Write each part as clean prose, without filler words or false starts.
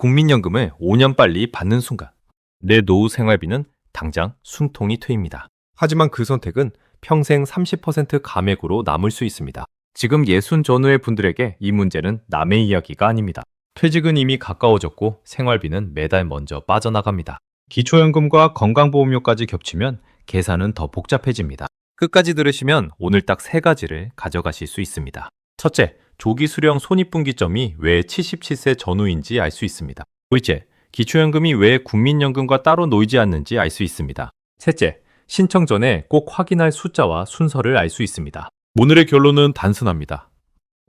국민연금을 5년 빨리 받는 순간 내 노후 생활비는 당장 숨통이 트입니다. 하지만 그 선택은 평생 30% 감액으로 남을 수 있습니다. 지금 60 전후의 분들에게 이 문제는 남의 이야기가 아닙니다. 퇴직은 이미 가까워졌고 생활비는 매달 먼저 빠져나갑니다. 기초연금과 건강보험료까지 겹치면 계산은 더 복잡해집니다. 끝까지 들으시면 오늘 딱 3가지를 가져가실 수 있습니다. 첫째, 조기 수령 손익분기점이 왜 77세 전후인지 알 수 있습니다. 둘째, 기초연금이 왜 국민연금과 따로 놓이지 않는지 알 수 있습니다. 셋째, 신청 전에 꼭 확인할 숫자와 순서를 알 수 있습니다. 오늘의 결론은 단순합니다.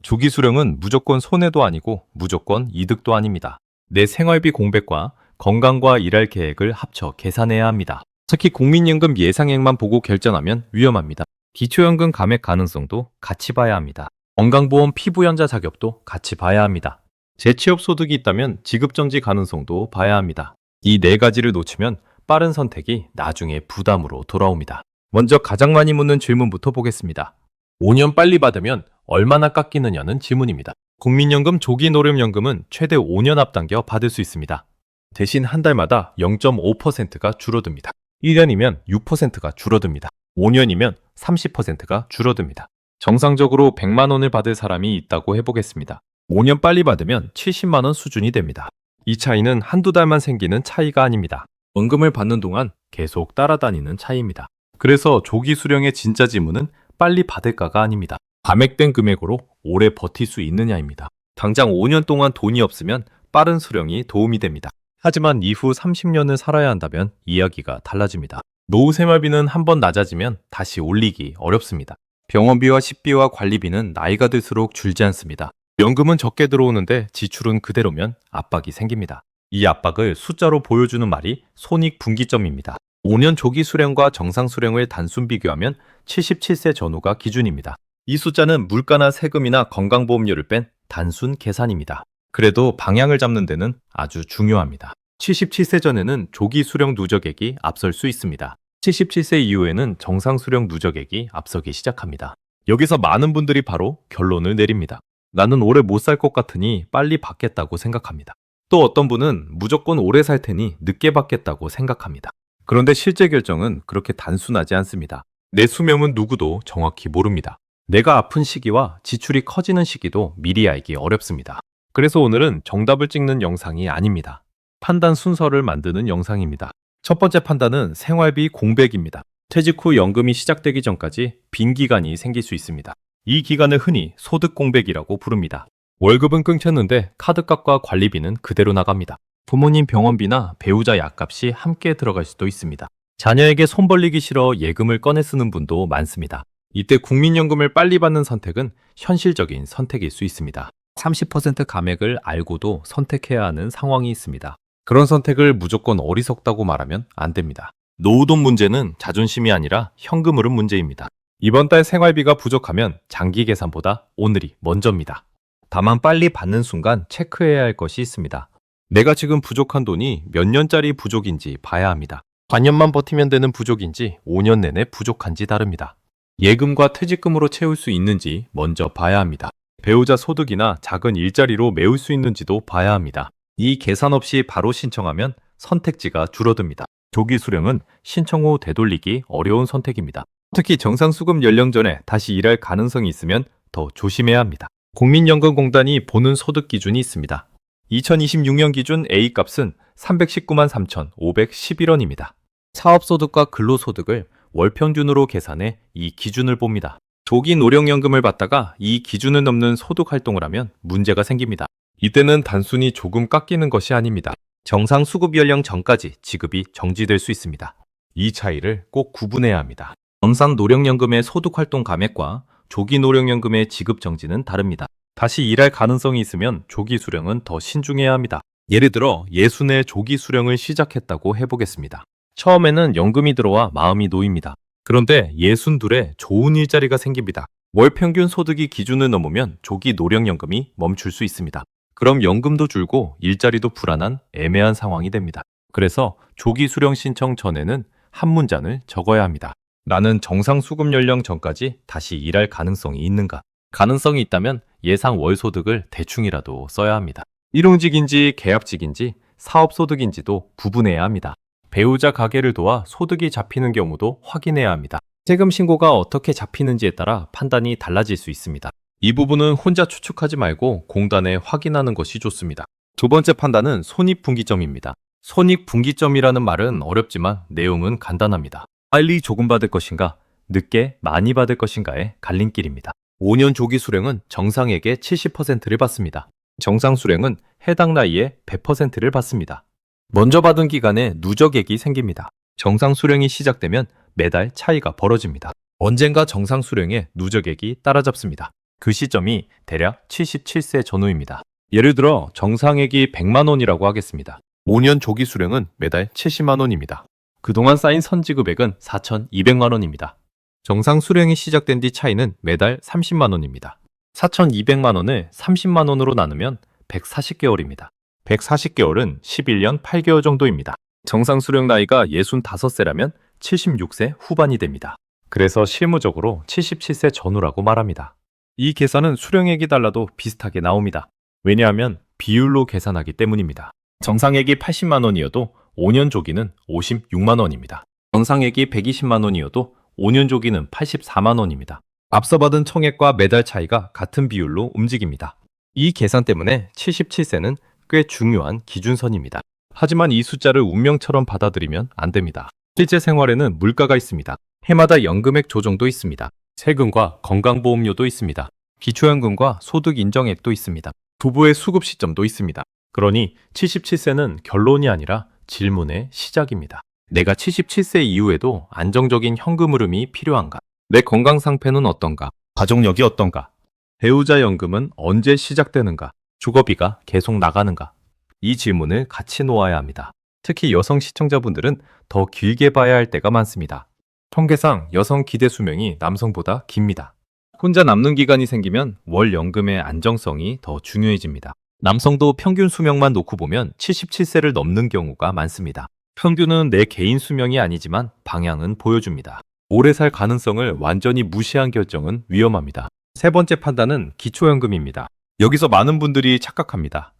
조기 수령은 무조건 손해도 아니고 무조건 이득도 아닙니다. 내 생활비 공백과 건강과 일할 계획을 합쳐 계산해야 합니다. 특히 국민연금 예상액만 보고 결정하면 위험합니다. 기초연금 감액 가능성도 같이 봐야 합니다. 건강보험 피부연자 자격도 같이 봐야 합니다. 재취업 소득이 있다면 지급정지 가능성도 봐야 합니다. 이 4가지를 놓치면 빠른 선택이 나중에 부담으로 돌아옵니다. 먼저 가장 많이 묻는 질문부터 보겠습니다. 5년 빨리 받으면 얼마나 깎이느냐는 질문입니다. 국민연금 조기노령연금은 최대 5년 앞당겨 받을 수 있습니다. 대신 한 달마다 0.5%가 줄어듭니다. 1년이면 6%가 줄어듭니다. 5년이면 30%가 줄어듭니다. 정상적으로 100만 원을 받을 사람이 있다고 해보겠습니다. 5년 빨리 받으면 70만 원 수준이 됩니다. 이 차이는 한두 달만 생기는 차이가 아닙니다. 원금을 받는 동안 계속 따라다니는 차이입니다. 그래서 조기 수령의 진짜 질문은 빨리 받을까가 아닙니다. 감액된 금액으로 오래 버틸 수 있느냐입니다. 당장 5년 동안 돈이 없으면 빠른 수령이 도움이 됩니다. 하지만 이후 30년을 살아야 한다면 이야기가 달라집니다. 노후 생활비는 한번 낮아지면 다시 올리기 어렵습니다. 병원비와 식비와 관리비는 나이가 들수록 줄지 않습니다. 연금은 적게 들어오는데 지출은 그대로면 압박이 생깁니다. 이 압박을 숫자로 보여주는 말이 손익분기점입니다. 5년 조기 수령과 정상 수령을 단순 비교하면 77세 전후가 기준입니다. 이 숫자는 물가나 세금이나 건강보험료를 뺀 단순 계산입니다. 그래도 방향을 잡는 데는 아주 중요합니다. 77세 전에는 조기 수령 누적액이 앞설 수 있습니다. 77세 이후에는 정상 수령 누적액이 앞서기 시작합니다. 여기서 많은 분들이 바로 결론을 내립니다. 나는 오래 못 살 것 같으니 빨리 받겠다고 생각합니다. 또 어떤 분은 무조건 오래 살 테니 늦게 받겠다고 생각합니다. 그런데 실제 결정은 그렇게 단순하지 않습니다. 내 수명은 누구도 정확히 모릅니다. 내가 아픈 시기와 지출이 커지는 시기도 미리 알기 어렵습니다. 그래서 오늘은 정답을 찍는 영상이 아닙니다. 판단 순서를 만드는 영상입니다. 첫 번째 판단은 생활비 공백입니다. 퇴직 후 연금이 시작되기 전까지 빈 기간이 생길 수 있습니다. 이 기간을 흔히 소득 공백이라고 부릅니다. 월급은 끊겼는데 카드값과 관리비는 그대로 나갑니다. 부모님 병원비나 배우자 약값이 함께 들어갈 수도 있습니다. 자녀에게 손 벌리기 싫어 예금을 꺼내 쓰는 분도 많습니다. 이때 국민연금을 빨리 받는 선택은 현실적인 선택일 수 있습니다. 30% 감액을 알고도 선택해야 하는 상황이 있습니다. 그런 선택을 무조건 어리석다고 말하면 안 됩니다. 노후돈 문제는 자존심이 아니라 현금 흐름 문제입니다. 이번 달 생활비가 부족하면 장기 계산보다 오늘이 먼저입니다. 다만 빨리 받는 순간 체크해야 할 것이 있습니다. 내가 지금 부족한 돈이 몇 년짜리 부족인지 봐야 합니다. 반년만 버티면 되는 부족인지 5년 내내 부족한지 다릅니다. 예금과 퇴직금으로 채울 수 있는지 먼저 봐야 합니다. 배우자 소득이나 작은 일자리로 메울 수 있는지도 봐야 합니다. 이 계산 없이 바로 신청하면 선택지가 줄어듭니다. 조기 수령은 신청 후 되돌리기 어려운 선택입니다. 특히 정상수급 연령 전에 다시 일할 가능성이 있으면 더 조심해야 합니다. 국민연금공단이 보는 소득 기준이 있습니다. 2026년 기준 A값은 319만 3,511원입니다. 사업소득과 근로소득을 월평균으로 계산해 이 기준을 봅니다. 조기 노령연금을 받다가 이 기준을 넘는 소득 활동을 하면 문제가 생깁니다. 이때는 단순히 조금 깎이는 것이 아닙니다. 정상 수급 연령 전까지 지급이 정지될 수 있습니다. 이 차이를 꼭 구분해야 합니다. 정상 노령연금의 소득 활동 감액과 조기 노령연금의 지급 정지는 다릅니다. 다시 일할 가능성이 있으면 조기 수령은 더 신중해야 합니다. 예를 들어 60의 조기 수령을 시작했다고 해보겠습니다. 처음에는 연금이 들어와 마음이 놓입니다. 그런데 62에 좋은 일자리가 생깁니다. 월 평균 소득이 기준을 넘으면 조기 노령연금이 멈출 수 있습니다. 그럼 연금도 줄고 일자리도 불안한 애매한 상황이 됩니다. 그래서 조기 수령 신청 전에는 한 문장을 적어야 합니다. 나는 정상 수급 연령 전까지 다시 일할 가능성이 있는가? 가능성이 있다면 예상 월 소득을 대충이라도 써야 합니다. 일용직인지 계약직인지 사업소득인지도 구분해야 합니다. 배우자 가계를 도와 소득이 잡히는 경우도 확인해야 합니다. 세금 신고가 어떻게 잡히는지에 따라 판단이 달라질 수 있습니다. 이 부분은 혼자 추측하지 말고 공단에 확인하는 것이 좋습니다. 두 번째 판단은 손익분기점입니다. 손익분기점이라는 말은 어렵지만 내용은 간단합니다. 빨리 조금 받을 것인가, 늦게 많이 받을 것인가의 갈림길입니다. 5년 조기 수령은 정상액의 70%를 받습니다. 정상 수령은 해당 나이에 100%를 받습니다. 먼저 받은 기간에 누적액이 생깁니다. 정상 수령이 시작되면 매달 차이가 벌어집니다. 언젠가 정상 수령에 누적액이 따라잡습니다. 그 시점이 대략 77세 전후입니다. 예를 들어 정상액이 100만 원이라고 하겠습니다. 5년 조기 수령은 매달 70만 원입니다. 그동안 쌓인 선지급액은 4,200만 원입니다. 정상 수령이 시작된 뒤 차이는 매달 30만 원입니다. 4,200만 원을 30만 원으로 나누면 140개월입니다. 140개월은 11년 8개월 정도입니다. 정상 수령 나이가 65세라면 76세 후반이 됩니다. 그래서 실무적으로 77세 전후라고 말합니다. 이 계산은 수령액이 달라도 비슷하게 나옵니다. 왜냐하면 비율로 계산하기 때문입니다. 정상액이 80만 원이어도 5년 조기는 56만 원입니다. 정상액이 120만 원이어도 5년 조기는 84만 원입니다. 앞서 받은 총액과 매달 차이가 같은 비율로 움직입니다. 이 계산 때문에 77세는 꽤 중요한 기준선입니다. 하지만 이 숫자를 운명처럼 받아들이면 안 됩니다. 실제 생활에는 물가가 있습니다. 해마다 연금액 조정도 있습니다. 세금과 건강보험료도 있습니다. 기초연금과 소득 인정액도 있습니다. 부부의 수급 시점도 있습니다. 그러니 77세는 결론이 아니라 질문의 시작입니다. 내가 77세 이후에도 안정적인 현금 흐름이 필요한가? 내 건강 상태는 어떤가? 가족력이 어떤가? 배우자 연금은 언제 시작되는가? 주거비가 계속 나가는가? 이 질문을 같이 놓아야 합니다. 특히 여성 시청자분들은 더 길게 봐야 할 때가 많습니다. 통계상 여성 기대 수명이 남성보다 깁니다. 혼자 남는 기간이 생기면 월 연금의 안정성이 더 중요해집니다. 남성도 평균 수명만 놓고 보면 77세를 넘는 경우가 많습니다. 평균은 내 개인 수명이 아니지만 방향은 보여줍니다. 오래 살 가능성을 완전히 무시한 결정은 위험합니다. 세 번째 판단은 기초연금입니다. 여기서 많은 분들이 착각합니다.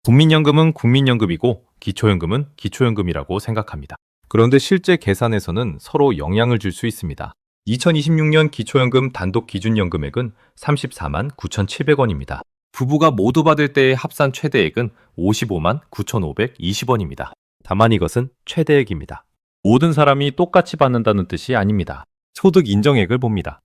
국민연금은 국민연금이고 기초연금은 기초연금이라고 생각합니다. 그런데 실제 계산에서는 서로 영향을 줄 수 있습니다. 2026년 기초연금 단독 기준연금액은 34만 9,700원입니다. 부부가 모두 받을 때의 합산 최대액은 55만 9,520원입니다. 다만 이것은 최대액입니다. 모든 사람이 똑같이 받는다는 뜻이 아닙니다. 소득 인정액을 봅니다.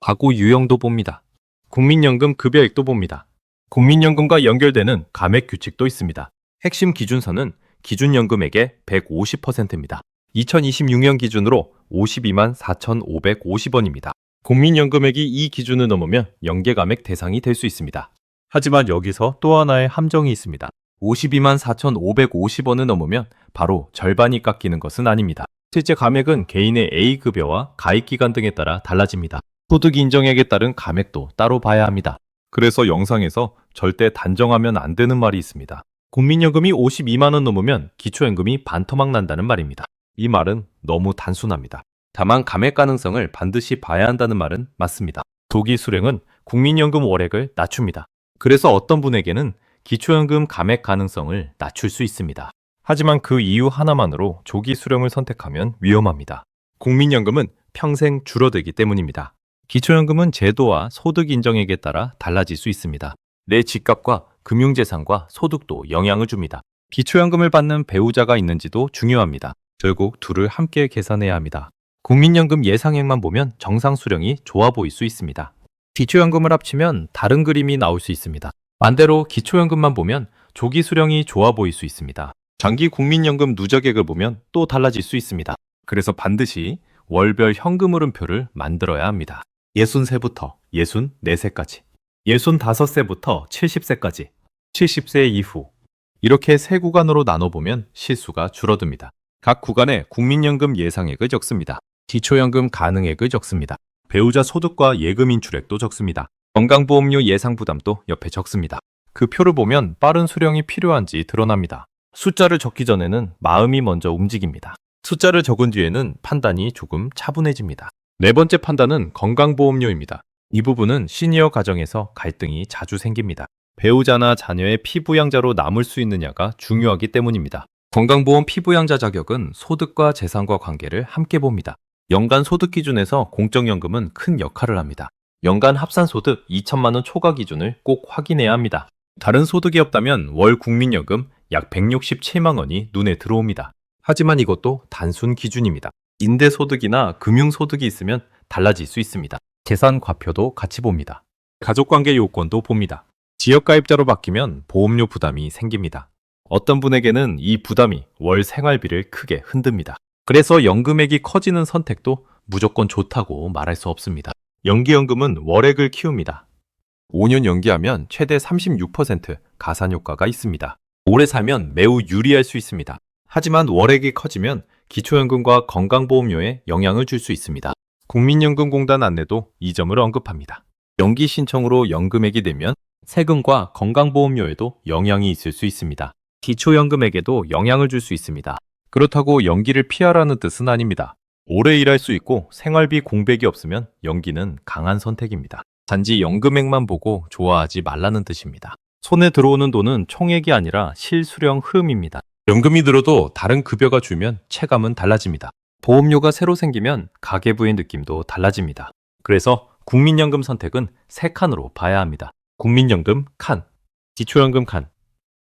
가구 유형도 봅니다. 국민연금 급여액도 봅니다. 국민연금과 연결되는 감액 규칙도 있습니다. 핵심 기준선은 기준연금액의 150%입니다. 2026년 기준으로 52만 4,550원입니다. 국민연금액이 이 기준을 넘으면 연계감액 대상이 될 수 있습니다. 하지만 여기서 또 하나의 함정이 있습니다. 52만 4,550원을 넘으면 바로 절반이 깎이는 것은 아닙니다. 실제 감액은 개인의 A급여와 가입기간 등에 따라 달라집니다. 소득 인정액에 따른 감액도 따로 봐야 합니다. 그래서 영상에서 절대 단정하면 안 되는 말이 있습니다. 국민연금이 52만 원 넘으면 기초연금이 반토막 난다는 말입니다. 이 말은 너무 단순합니다. 다만 감액 가능성을 반드시 봐야 한다는 말은 맞습니다. 조기 수령은 국민연금 월액을 낮춥니다. 그래서 어떤 분에게는 기초연금 감액 가능성을 낮출 수 있습니다. 하지만 그 이유 하나만으로 조기 수령을 선택하면 위험합니다. 국민연금은 평생 줄어들기 때문입니다. 기초연금은 제도와 소득 인정액에 따라 달라질 수 있습니다. 내 집값과 금융재산과 소득도 영향을 줍니다. 기초연금을 받는 배우자가 있는지도 중요합니다. 결국 둘을 함께 계산해야 합니다. 국민연금 예상액만 보면 정상 수령이 좋아 보일 수 있습니다. 기초연금을 합치면 다른 그림이 나올 수 있습니다. 반대로 기초연금만 보면 조기 수령이 좋아 보일 수 있습니다. 장기 국민연금 누적액을 보면 또 달라질 수 있습니다. 그래서 반드시 월별 현금 흐름표를 만들어야 합니다. 63세부터 64세까지, 65세부터 70세까지, 70세 이후 이렇게 세 구간으로 나눠보면 실수가 줄어듭니다. 각 구간에 국민연금 예상액을 적습니다. 기초연금 가능액을 적습니다. 배우자 소득과 예금 인출액도 적습니다. 건강보험료 예상 부담도 옆에 적습니다. 그 표를 보면 빠른 수령이 필요한지 드러납니다. 숫자를 적기 전에는 마음이 먼저 움직입니다. 숫자를 적은 뒤에는 판단이 조금 차분해집니다. 네 번째 판단은 건강보험료입니다. 이 부분은 시니어 가정에서 갈등이 자주 생깁니다. 배우자나 자녀의 피부양자로 남을 수 있느냐가 중요하기 때문입니다. 건강보험 피부양자 자격은 소득과 재산과 관계를 함께 봅니다. 연간 소득 기준에서 공적연금은 큰 역할을 합니다. 연간 합산소득 2천만 원 초과 기준을 꼭 확인해야 합니다. 다른 소득이 없다면 월 국민연금 약 167만 원이 눈에 들어옵니다. 하지만 이것도 단순 기준입니다. 임대소득이나 금융소득이 있으면 달라질 수 있습니다. 재산 과표도 같이 봅니다. 가족관계 요건도 봅니다. 지역가입자로 바뀌면 보험료 부담이 생깁니다. 어떤 분에게는 이 부담이 월 생활비를 크게 흔듭니다. 그래서 연금액이 커지는 선택도 무조건 좋다고 말할 수 없습니다. 연기연금은 월액을 키웁니다. 5년 연기하면 최대 36% 가산효과가 있습니다. 오래 살면 매우 유리할 수 있습니다. 하지만 월액이 커지면 기초연금과 건강보험료에 영향을 줄 수 있습니다. 국민연금공단 안내도 이 점을 언급합니다. 연기 신청으로 연금액이 늘면 세금과 건강보험료에도 영향이 있을 수 있습니다. 기초연금액에도 영향을 줄 수 있습니다. 그렇다고 연기를 피하라는 뜻은 아닙니다. 오래 일할 수 있고 생활비 공백이 없으면 연기는 강한 선택입니다. 단지 연금액만 보고 좋아하지 말라는 뜻입니다. 손에 들어오는 돈은 총액이 아니라 실수령 흐름입니다. 연금이 들어도 다른 급여가 줄면 체감은 달라집니다. 보험료가 새로 생기면 가계부의 느낌도 달라집니다. 그래서 국민연금 선택은 세 칸으로 봐야 합니다. 국민연금 칸, 기초연금 칸,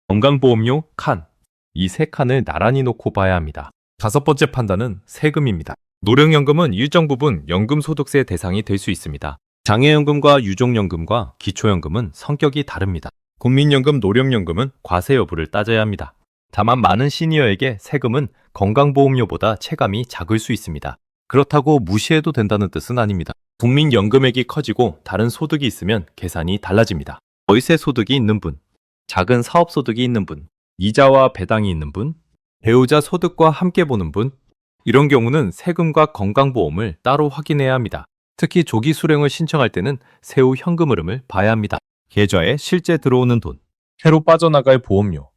건강보험료 칸. 이 세 칸을 나란히 놓고 봐야 합니다. 다섯 번째 판단은 세금입니다. 노령연금은 일정 부분 연금소득세 대상이 될 수 있습니다. 장애연금과 유족연금과 기초연금은 성격이 다릅니다. 국민연금, 노령연금은 과세 여부를 따져야 합니다. 다만 많은 시니어에게 세금은 건강보험료보다 체감이 작을 수 있습니다. 그렇다고 무시해도 된다는 뜻은 아닙니다. 국민연금액이 커지고 다른 소득이 있으면 계산이 달라집니다. 월세 소득이 있는 분, 작은 사업 소득이 있는 분, 이자와 배당이 있는 분, 배우자 소득과 함께 보는 분, 이런 경우는 세금과 건강보험을 따로 확인해야 합니다. 특히 조기 수령을 신청할 때는 세후 현금 흐름을 봐야 합니다. 계좌에 실제 들어오는 돈, 새로 빠져나갈 보험료,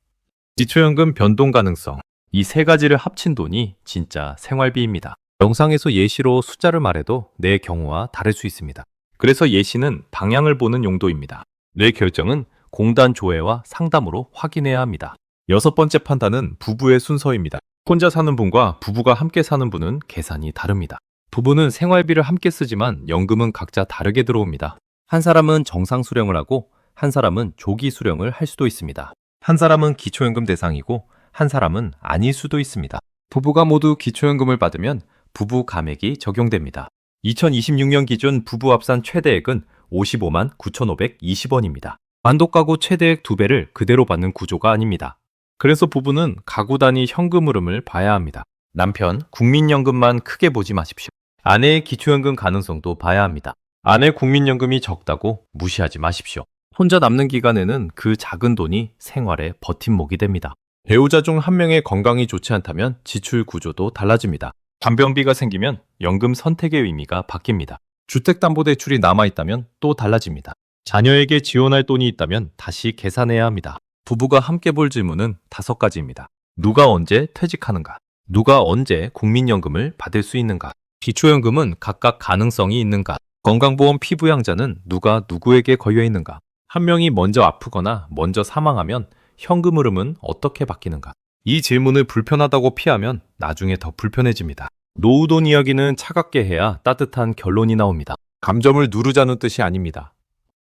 기초연금 변동 가능성, 이 세 가지를 합친 돈이 진짜 생활비입니다. 영상에서 예시로 숫자를 말해도 내 경우와 다를 수 있습니다. 그래서 예시는 방향을 보는 용도입니다. 내 결정은 공단 조회와 상담으로 확인해야 합니다. 여섯 번째 판단은 부부의 순서입니다. 혼자 사는 분과 부부가 함께 사는 분은 계산이 다릅니다. 부부는 생활비를 함께 쓰지만 연금은 각자 다르게 들어옵니다. 한 사람은 정상 수령을 하고 한 사람은 조기 수령을 할 수도 있습니다. 한 사람은 기초연금 대상이고 한 사람은 아닐 수도 있습니다. 부부가 모두 기초연금을 받으면 부부 감액이 적용됩니다. 2026년 기준 부부 합산 최대액은 55만 9,520원입니다. 완독가구 최대액 2배를 그대로 받는 구조가 아닙니다. 그래서 부부는 가구 단위 현금 흐름을 봐야 합니다. 남편 국민연금만 크게 보지 마십시오. 아내의 기초연금 가능성도 봐야 합니다. 아내 국민연금이 적다고 무시하지 마십시오. 혼자 남는 기간에는 그 작은 돈이 생활의 버팀목이 됩니다. 배우자 중 한 명의 건강이 좋지 않다면 지출 구조도 달라집니다. 간병비가 생기면 연금 선택의 의미가 바뀝니다. 주택담보대출이 남아있다면 또 달라집니다. 자녀에게 지원할 돈이 있다면 다시 계산해야 합니다. 부부가 함께 볼 질문은 5가지입니다. 누가 언제 퇴직하는가? 누가 언제 국민연금을 받을 수 있는가? 기초연금은 각각 가능성이 있는가? 건강보험 피부양자는 누가 누구에게 걸려 있는가? 한 명이 먼저 아프거나 먼저 사망하면 현금 흐름은 어떻게 바뀌는가? 이 질문을 불편하다고 피하면 나중에 더 불편해집니다. 노후돈 이야기는 차갑게 해야 따뜻한 결론이 나옵니다. 감정을 누르자는 뜻이 아닙니다.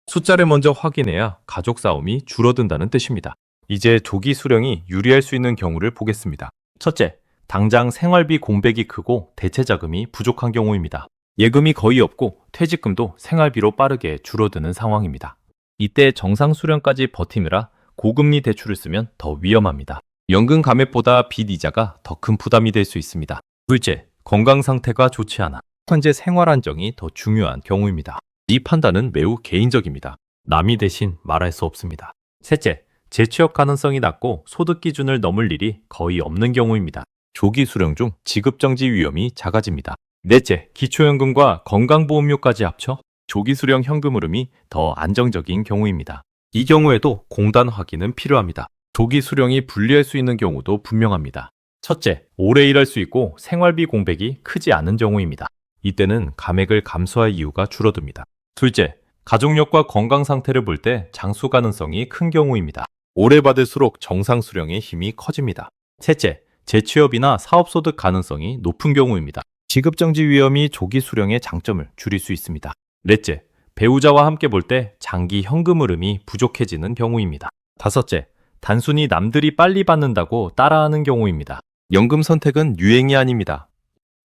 숫자를 먼저 확인해야 가족 싸움이 줄어든다는 뜻입니다. 이제 조기 수령이 유리할 수 있는 경우를 보겠습니다. 첫째, 당장 생활비 공백이 크고 대체 자금이 부족한 경우입니다. 예금이 거의 없고 퇴직금도 생활비로 빠르게 줄어드는 상황입니다. 이때 정상 수령까지 버티느라 고금리 대출을 쓰면 더 위험합니다. 연금 감액보다 빚 이자가 더 큰 부담이 될 수 있습니다. 둘째, 건강 상태가 좋지 않아 현재 생활 안정이 더 중요한 경우입니다. 이 판단은 매우 개인적입니다. 남이 대신 말할 수 없습니다. 셋째, 재취업 가능성이 낮고 소득 기준을 넘을 일이 거의 없는 경우입니다. 조기 수령 중 지급 정지 위험이 작아집니다. 넷째, 기초연금과 건강보험료까지 합쳐 조기 수령 현금 흐름이 더 안정적인 경우입니다. 이 경우에도 공단 확인은 필요합니다. 조기 수령이 불리할 수 있는 경우도 분명합니다. 첫째, 오래 일할 수 있고 생활비 공백이 크지 않은 경우입니다. 이때는 감액을 감소할 이유가 줄어듭니다. 둘째, 가족력과 건강 상태를 볼 때 장수 가능성이 큰 경우입니다. 오래 받을수록 정상 수령의 힘이 커집니다. 셋째, 재취업이나 사업소득 가능성이 높은 경우입니다. 지급정지 위험이 조기 수령의 장점을 줄일 수 있습니다. 넷째, 배우자와 함께 볼 때 장기 현금 흐름이 부족해지는 경우입니다. 다섯째, 단순히 남들이 빨리 받는다고 따라하는 경우입니다. 연금 선택은 유행이 아닙니다.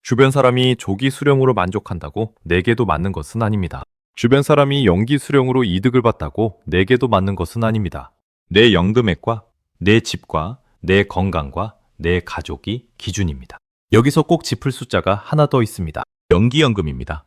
주변 사람이 조기 수령으로 만족한다고 내게도 맞는 것은 아닙니다. 주변 사람이 연기 수령으로 이득을 봤다고 내게도 맞는 것은 아닙니다. 내 연금액과 내 집과 내 건강과 내 가족이 기준입니다. 여기서 꼭 짚을 숫자가 하나 더 있습니다. 연기연금입니다.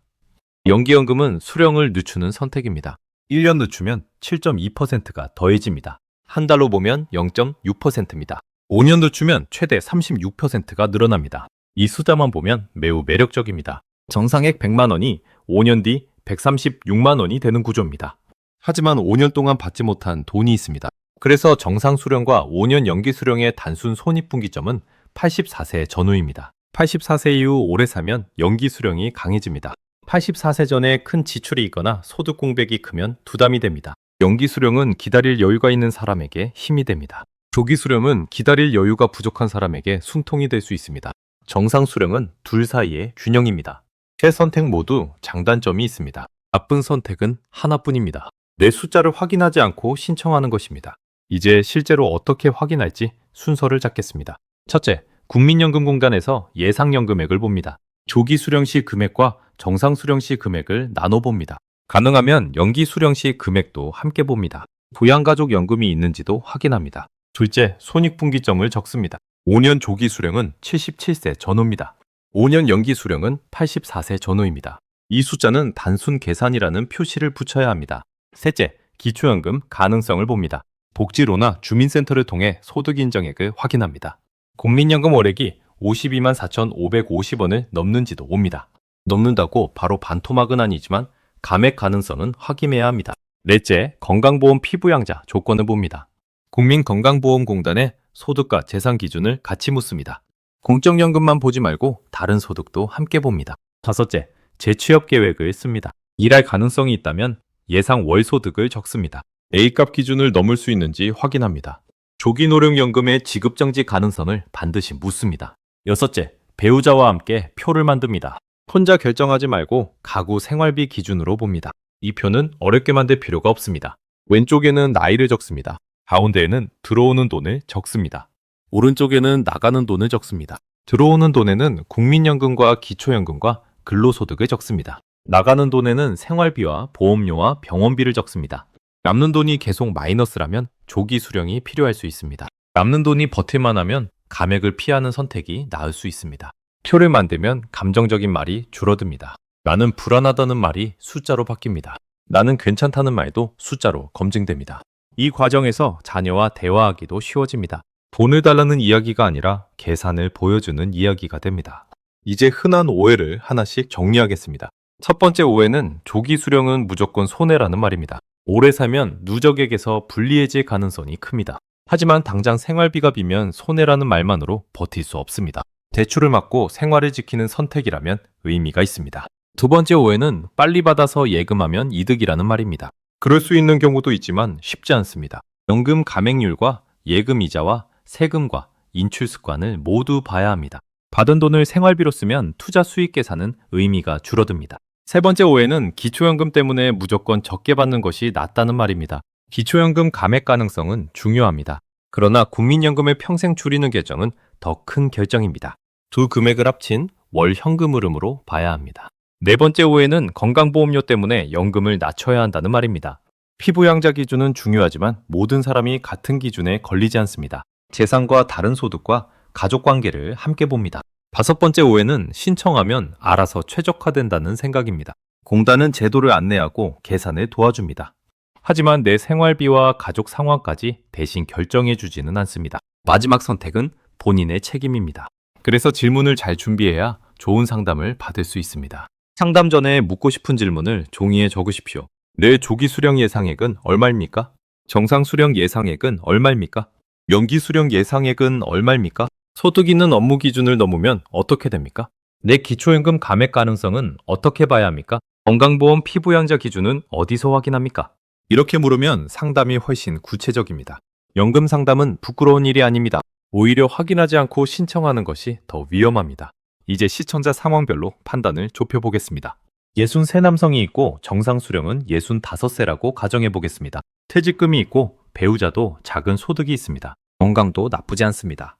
연기연금은 수령을 늦추는 선택입니다. 1년 늦추면 7.2%가 더해집니다. 한 달로 보면 0.6%입니다. 5년 늦추면 최대 36%가 늘어납니다. 이 숫자만 보면 매우 매력적입니다. 정상액 100만 원이 5년 뒤 136만 원이 되는 구조입니다. 하지만 5년 동안 받지 못한 돈이 있습니다. 그래서 정상 수령과 5년 연기 수령의 단순 손익분기점은 84세 전후입니다. 84세 이후 오래 사면 연기 수령이 강해집니다. 84세 전에 큰 지출이 있거나 소득 공백이 크면 부담이 됩니다. 연기 수령은 기다릴 여유가 있는 사람에게 힘이 됩니다. 조기 수령은 기다릴 여유가 부족한 사람에게 숨통이 될 수 있습니다. 정상 수령은 둘 사이의 균형입니다. 세 선택 모두 장단점이 있습니다. 나쁜 선택은 하나뿐입니다. 내 숫자를 확인하지 않고 신청하는 것입니다. 이제 실제로 어떻게 확인할지 순서를 잡겠습니다. 첫째, 국민연금공단에서 예상연금액을 봅니다. 조기 수령 시 금액과 정상 수령 시 금액을 나눠봅니다. 가능하면 연기 수령 시 금액도 함께 봅니다. 부양가족 연금이 있는지도 확인합니다. 둘째, 손익분기점을 적습니다. 5년 조기 수령은 77세 전후입니다. 5년 연기 수령은 84세 전후입니다. 이 숫자는 단순 계산이라는 표시를 붙여야 합니다. 셋째, 기초연금 가능성을 봅니다. 복지로나 주민센터를 통해 소득인정액을 확인합니다. 국민연금 월액이 52만 4,550원을 넘는지도 봅니다. 넘는다고 바로 반토막은 아니지만 감액 가능성은 확인해야 합니다. 넷째, 건강보험 피부양자 조건을 봅니다. 국민건강보험공단의 소득과 재산 기준을 같이 묻습니다. 공적연금만 보지 말고 다른 소득도 함께 봅니다. 다섯째, 재취업 계획을 씁니다. 일할 가능성이 있다면 예상 월소득을 적습니다. A값 기준을 넘을 수 있는지 확인합니다. 조기노령연금의 지급정지 가능성을 반드시 묻습니다. 여섯째, 배우자와 함께 표를 만듭니다. 혼자 결정하지 말고 가구 생활비 기준으로 봅니다. 이 표는 어렵게 만들 필요가 없습니다. 왼쪽에는 나이를 적습니다. 가운데에는 들어오는 돈을 적습니다. 오른쪽에는 나가는 돈을 적습니다. 들어오는 돈에는 국민연금과 기초연금과 근로소득을 적습니다. 나가는 돈에는 생활비와 보험료와 병원비를 적습니다. 남는 돈이 계속 마이너스라면 조기 수령이 필요할 수 있습니다. 남는 돈이 버틸만 하면 감액을 피하는 선택이 나을 수 있습니다. 표를 만들면 감정적인 말이 줄어듭니다. 나는 불안하다는 말이 숫자로 바뀝니다. 나는 괜찮다는 말도 숫자로 검증됩니다. 이 과정에서 자녀와 대화하기도 쉬워집니다. 돈을 달라는 이야기가 아니라 계산을 보여주는 이야기가 됩니다. 이제 흔한 오해를 하나씩 정리하겠습니다. 첫 번째 오해는 조기 수령은 무조건 손해라는 말입니다. 오래 살면 누적액에서 불리해질 가능성이 큽니다. 하지만 당장 생활비가 비면 손해라는 말만으로 버틸 수 없습니다. 대출을 막고 생활을 지키는 선택이라면 의미가 있습니다. 두 번째 오해는 빨리 받아서 예금하면 이득이라는 말입니다. 그럴 수 있는 경우도 있지만 쉽지 않습니다. 연금 감액률과 예금 이자와 세금과 인출 습관을 모두 봐야 합니다. 받은 돈을 생활비로 쓰면 투자 수익 계산은 의미가 줄어듭니다. 세 번째 오해는 기초연금 때문에 무조건 적게 받는 것이 낫다는 말입니다. 기초연금 감액 가능성은 중요합니다. 그러나 국민연금을 평생 줄이는 결정은 더 큰 결정입니다. 두 금액을 합친 월 현금 흐름으로 봐야 합니다. 네 번째 오해는 건강보험료 때문에 연금을 낮춰야 한다는 말입니다. 피부양자 기준은 중요하지만 모든 사람이 같은 기준에 걸리지 않습니다. 재산과 다른 소득과 가족관계를 함께 봅니다. 다섯 번째 오해는 신청하면 알아서 최적화된다는 생각입니다. 공단은 제도를 안내하고 계산을 도와줍니다. 하지만 내 생활비와 가족 상황까지 대신 결정해주지는 않습니다. 마지막 선택은 본인의 책임입니다. 그래서 질문을 잘 준비해야 좋은 상담을 받을 수 있습니다. 상담 전에 묻고 싶은 질문을 종이에 적으십시오. 내 조기 수령 예상액은 얼마입니까? 정상 수령 예상액은 얼마입니까? 연기 수령 예상액은 얼마입니까? 소득 있는 업무 기준을 넘으면 어떻게 됩니까? 내 기초연금 감액 가능성은 어떻게 봐야 합니까? 건강보험 피부양자 기준은 어디서 확인합니까? 이렇게 물으면 상담이 훨씬 구체적입니다. 연금 상담은 부끄러운 일이 아닙니다. 오히려 확인하지 않고 신청하는 것이 더 위험합니다. 이제 시청자 상황별로 판단을 좁혀보겠습니다. 63 남성이 있고 정상 수령은 65세라고 가정해 보겠습니다. 퇴직금이 있고 배우자도 작은 소득이 있습니다. 건강도 나쁘지 않습니다.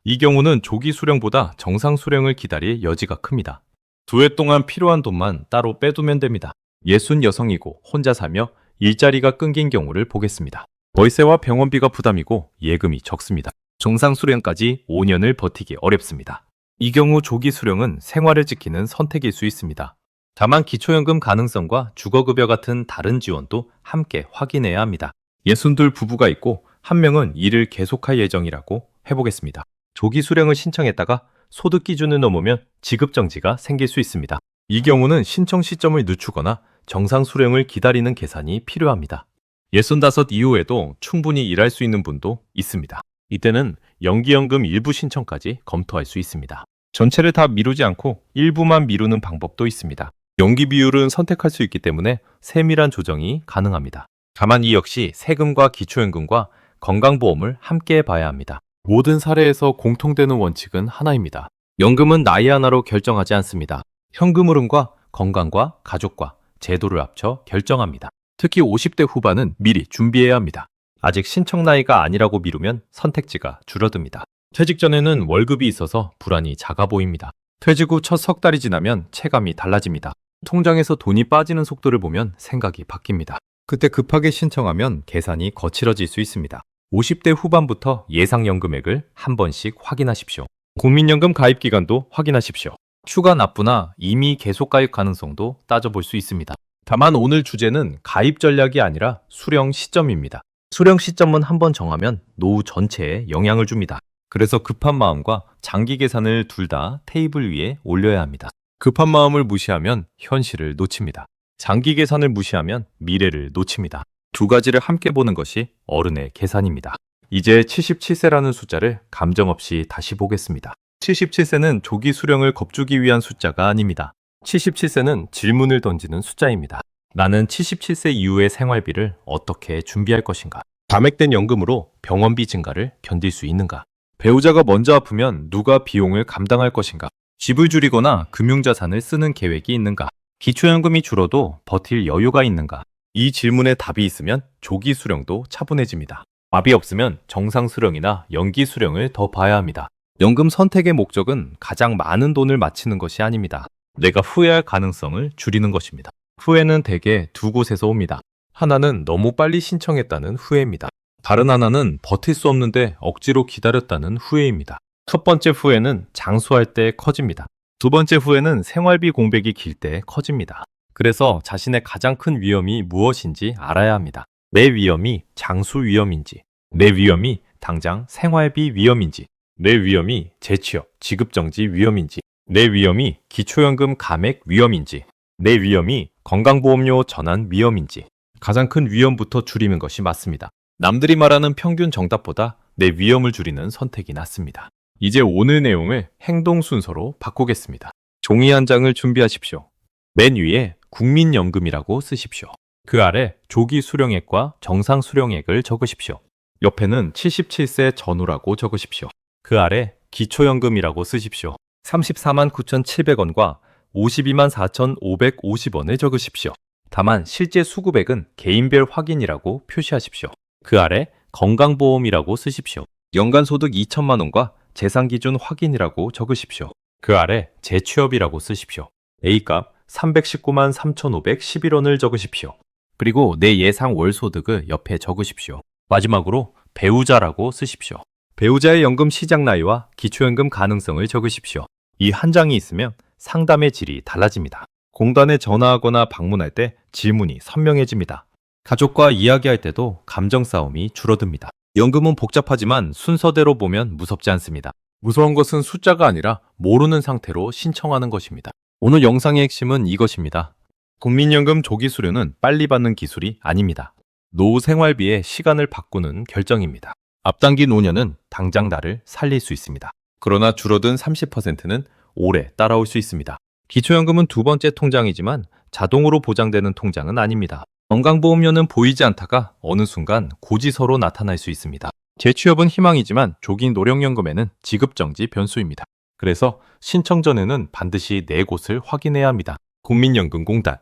이 경우는 조기 수령보다 정상 수령을 기다릴 여지가 큽니다. 2해 동안 필요한 돈만 따로 빼두면 됩니다. 60 여성이고 혼자 살며 일자리가 끊긴 경우를 보겠습니다. 월세와 병원비가 부담이고 예금이 적습니다. 정상 수령까지 5년을 버티기 어렵습니다. 이 경우 조기 수령은 생활을 지키는 선택일 수 있습니다. 다만 기초연금 가능성과 주거급여 같은 다른 지원도 함께 확인해야 합니다. 62 부부가 있고 한 명은 일을 계속할 예정이라고 해보겠습니다. 조기 수령을 신청했다가 소득 기준을 넘으면 지급 정지가 생길 수 있습니다. 이 경우는 신청 시점을 늦추거나 정상 수령을 기다리는 계산이 필요합니다. 65 이후에도 충분히 일할 수 있는 분도 있습니다. 이때는 연기연금 일부 신청까지 검토할 수 있습니다. 전체를 다 미루지 않고 일부만 미루는 방법도 있습니다. 연기 비율은 선택할 수 있기 때문에 세밀한 조정이 가능합니다. 다만 이 역시 세금과 기초연금과 건강보험을 함께 봐야 합니다. 모든 사례에서 공통되는 원칙은 하나입니다. 연금은 나이 하나로 결정하지 않습니다. 현금 흐름과 건강과 가족과 제도를 합쳐 결정합니다. 특히 50대 후반은 미리 준비해야 합니다. 아직 신청 나이가 아니라고 미루면 선택지가 줄어듭니다. 퇴직 전에는 월급이 있어서 불안이 작아 보입니다. 퇴직 후 첫 석 달이 지나면 체감이 달라집니다. 통장에서 돈이 빠지는 속도를 보면 생각이 바뀝니다. 그때 급하게 신청하면 계산이 거칠어질 수 있습니다. 50대 후반부터 예상연금액을 한 번씩 확인하십시오. 국민연금 가입 기간도 확인하십시오. 추가 납부나 이미 계속 가입 가능성도 따져볼 수 있습니다. 다만 오늘 주제는 가입 전략이 아니라 수령 시점입니다. 수령 시점은 한번 정하면 노후 전체에 영향을 줍니다. 그래서 급한 마음과 장기 계산을 둘 다 테이블 위에 올려야 합니다. 급한 마음을 무시하면 현실을 놓칩니다. 장기 계산을 무시하면 미래를 놓칩니다. 두 가지를 함께 보는 것이 어른의 계산입니다. 이제 77세라는 숫자를 감정 없이 다시 보겠습니다. 77세는 조기 수령을 겁주기 위한 숫자가 아닙니다. 77세는 질문을 던지는 숫자입니다. 나는 77세 이후의 생활비를 어떻게 준비할 것인가? 감액된 연금으로 병원비 증가를 견딜 수 있는가? 배우자가 먼저 아프면 누가 비용을 감당할 것인가? 집을 줄이거나 금융자산을 쓰는 계획이 있는가? 기초연금이 줄어도 버틸 여유가 있는가? 이 질문에 답이 있으면 조기 수령도 차분해집니다. 답이 없으면 정상 수령이나 연기 수령을 더 봐야 합니다. 연금 선택의 목적은 가장 많은 돈을 마치는 것이 아닙니다. 내가 후회할 가능성을 줄이는 것입니다. 후회는 대개 두 곳에서 옵니다. 하나는 너무 빨리 신청했다는 후회입니다. 다른 하나는 버틸 수 없는데 억지로 기다렸다는 후회입니다. 첫 번째 후회는 장수할 때 커집니다. 두 번째 후회는 생활비 공백이 길 때 커집니다. 그래서 자신의 가장 큰 위험이 무엇인지 알아야 합니다. 내 위험이 장수 위험인지, 내 위험이 당장 생활비 위험인지, 내 위험이 재취업, 지급정지 위험인지, 내 위험이 기초연금 감액 위험인지, 내 위험이 건강보험료 전환 위험인지, 가장 큰 위험부터 줄이는 것이 맞습니다. 남들이 말하는 평균 정답보다 내 위험을 줄이는 선택이 낫습니다. 이제 오늘 내용을 행동 순서로 바꾸겠습니다. 종이 한 장을 준비하십시오. 맨 위에 국민연금이라고 쓰십시오. 그 아래 조기 수령액과 정상 수령액을 적으십시오. 옆에는 77세 전후라고 적으십시오. 그 아래 기초연금이라고 쓰십시오. 34만 9,700원과 52만 4,550원을 적으십시오. 다만 실제 수급액은 개인별 확인이라고 표시하십시오. 그 아래 건강보험이라고 쓰십시오. 연간 소득 2천만 원과 재산 기준 확인이라고 적으십시오. 그 아래 재취업이라고 쓰십시오. A값 319만 3,511원을 적으십시오. 그리고 내 예상 월 소득을 옆에 적으십시오. 마지막으로 배우자라고 쓰십시오. 배우자의 연금 시작 나이와 기초연금 가능성을 적으십시오. 이 한 장이 있으면 상담의 질이 달라집니다. 공단에 전화하거나 방문할 때 질문이 선명해집니다. 가족과 이야기할 때도 감정 싸움이 줄어듭니다. 연금은 복잡하지만 순서대로 보면 무섭지 않습니다. 무서운 것은 숫자가 아니라 모르는 상태로 신청하는 것입니다. 오늘 영상의 핵심은 이것입니다. 국민연금 조기 수령은 빨리 받는 기술이 아닙니다. 노후 생활비의 시간을 바꾸는 결정입니다. 앞당긴 5년은 당장 나를 살릴 수 있습니다. 그러나 줄어든 30%는 오래 따라올 수 있습니다. 기초연금은 두 번째 통장이지만 자동으로 보장되는 통장은 아닙니다. 건강보험료는 보이지 않다가 어느 순간 고지서로 나타날 수 있습니다. 재취업은 희망이지만 조기 노령연금에는 지급정지 변수입니다. 그래서 신청 전에는 반드시 네 곳을 확인해야 합니다. 국민연금공단,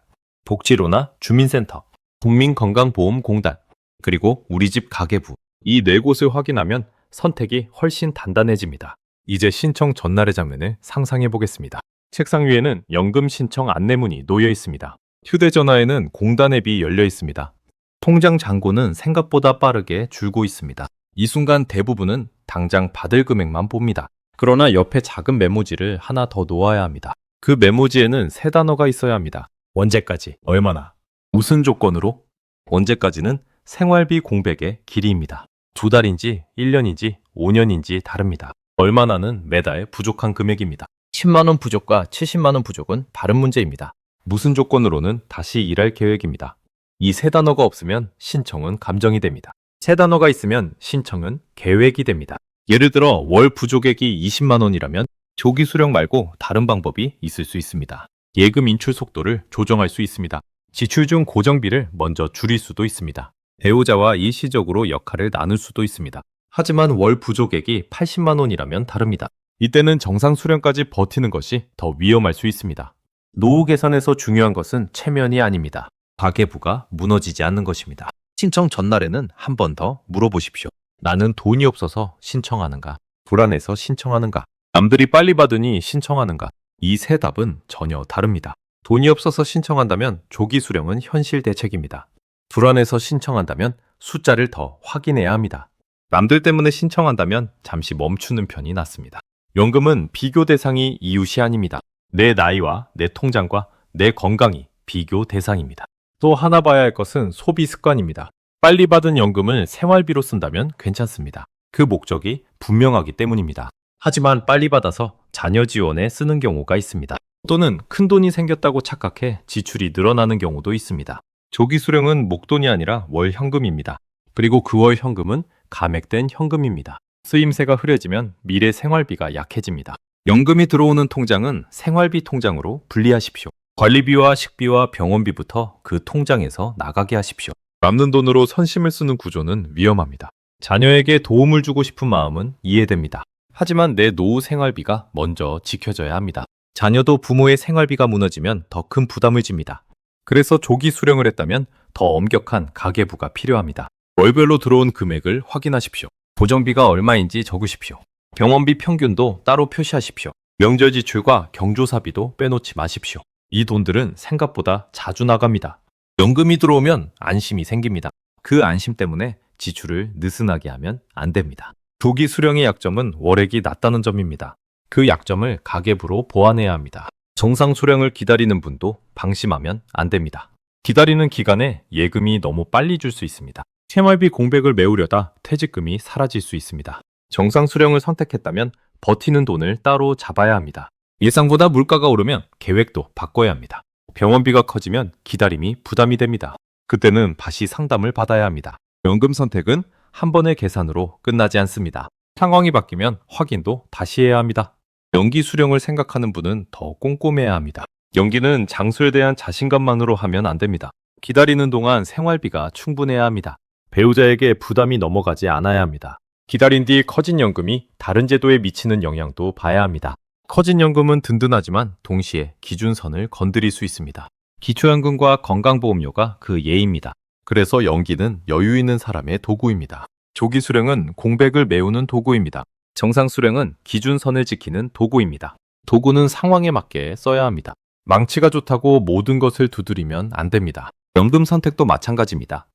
복지로나 주민센터, 국민건강보험공단, 그리고 우리집 가계부. 이 네 곳을 확인하면 선택이 훨씬 단단해집니다. 이제 신청 전날의 장면을 상상해 보겠습니다. 책상 위에는 연금 신청 안내문이 놓여 있습니다. 휴대전화에는 공단 앱이 열려 있습니다. 통장 잔고는 생각보다 빠르게 줄고 있습니다. 이 순간 대부분은 당장 받을 금액만 봅니다. 그러나 옆에 작은 메모지를 하나 더 놓아야 합니다. 그 메모지에는 세 단어가 있어야 합니다. 언제까지, 얼마나, 무슨 조건으로, 언제까지는 생활비 공백의 길이입니다. 2달인지 1년인지 5년인지 다릅니다. 얼마나는 매달 부족한 금액입니다. 10만 원 부족과 70만 원 부족은 다른 문제입니다. 무슨 조건으로는 다시 일할 계획입니다. 이 세 단어가 없으면 신청은 감정이 됩니다. 세 단어가 있으면 신청은 계획이 됩니다. 예를 들어 월 부족액이 20만 원이라면 조기 수령 말고 다른 방법이 있을 수 있습니다. 예금 인출 속도를 조정할 수 있습니다. 지출 중 고정비를 먼저 줄일 수도 있습니다. 배우자와 일시적으로 역할을 나눌 수도 있습니다. 하지만 월 부족액이 80만 원이라면 다릅니다. 이때는 정상 수령까지 버티는 것이 더 위험할 수 있습니다. 노후 개선에서 중요한 것은 체면이 아닙니다. 가계부가 무너지지 않는 것입니다. 신청 전날에는 한 번 더 물어보십시오. 나는 돈이 없어서 신청하는가? 불안해서 신청하는가? 남들이 빨리 받으니 신청하는가? 이 세 답은 전혀 다릅니다. 돈이 없어서 신청한다면 조기 수령은 현실 대책입니다. 불안해서 신청한다면 숫자를 더 확인해야 합니다. 남들 때문에 신청한다면 잠시 멈추는 편이 낫습니다. 연금은 비교 대상이 이웃이 아닙니다. 내 나이와 내 통장과 내 건강이 비교 대상입니다. 또 하나 봐야 할 것은 소비 습관입니다. 빨리 받은 연금을 생활비로 쓴다면 괜찮습니다. 그 목적이 분명하기 때문입니다. 하지만 빨리 받아서 자녀 지원에 쓰는 경우가 있습니다. 또는 큰 돈이 생겼다고 착각해 지출이 늘어나는 경우도 있습니다. 조기 수령은 목돈이 아니라 월 현금입니다. 그리고 그 월 현금은 감액된 현금입니다. 쓰임새가 흐려지면 미래 생활비가 약해집니다. 연금이 들어오는 통장은 생활비 통장으로 분리하십시오. 관리비와 식비와 병원비부터 그 통장에서 나가게 하십시오. 남는 돈으로 선심을 쓰는 구조는 위험합니다. 자녀에게 도움을 주고 싶은 마음은 이해됩니다. 하지만 내 노후 생활비가 먼저 지켜져야 합니다. 자녀도 부모의 생활비가 무너지면 더 큰 부담을 집니다. 그래서 조기 수령을 했다면 더 엄격한 가계부가 필요합니다. 월별로 들어온 금액을 확인하십시오. 보정비가 얼마인지 적으십시오. 병원비 평균도 따로 표시하십시오. 명절 지출과 경조사비도 빼놓지 마십시오. 이 돈들은 생각보다 자주 나갑니다. 연금이 들어오면 안심이 생깁니다. 그 안심 때문에 지출을 느슨하게 하면 안 됩니다. 조기 수령의 약점은 월액이 낮다는 점입니다. 그 약점을 가계부로 보완해야 합니다. 정상 수령을 기다리는 분도 방심하면 안 됩니다. 기다리는 기간에 예금이 너무 빨리 줄 수 있습니다. 생활비 공백을 메우려다 퇴직금이 사라질 수 있습니다. 정상 수령을 선택했다면 버티는 돈을 따로 잡아야 합니다. 예상보다 물가가 오르면 계획도 바꿔야 합니다. 병원비가 커지면 기다림이 부담이 됩니다. 그때는 다시 상담을 받아야 합니다. 연금 선택은 한 번의 계산으로 끝나지 않습니다. 상황이 바뀌면 확인도 다시 해야 합니다. 연기 수령을 생각하는 분은 더 꼼꼼해야 합니다. 연기는 장수에 대한 자신감만으로 하면 안 됩니다. 기다리는 동안 생활비가 충분해야 합니다. 배우자에게 부담이 넘어가지 않아야 합니다. 기다린 뒤 커진 연금이 다른 제도에 미치는 영향도 봐야 합니다. 커진 연금은 든든하지만 동시에 기준선을 건드릴 수 있습니다. 기초연금과 건강보험료가 그 예입니다. 그래서 연기는 여유 있는 사람의 도구입니다. 조기 수령은 공백을 메우는 도구입니다. 정상 수령은 기준선을 지키는 도구입니다. 도구는 상황에 맞게 써야 합니다. 망치가 좋다고 모든 것을 두드리면 안 됩니다. 연금 선택도 마찬가지입니다.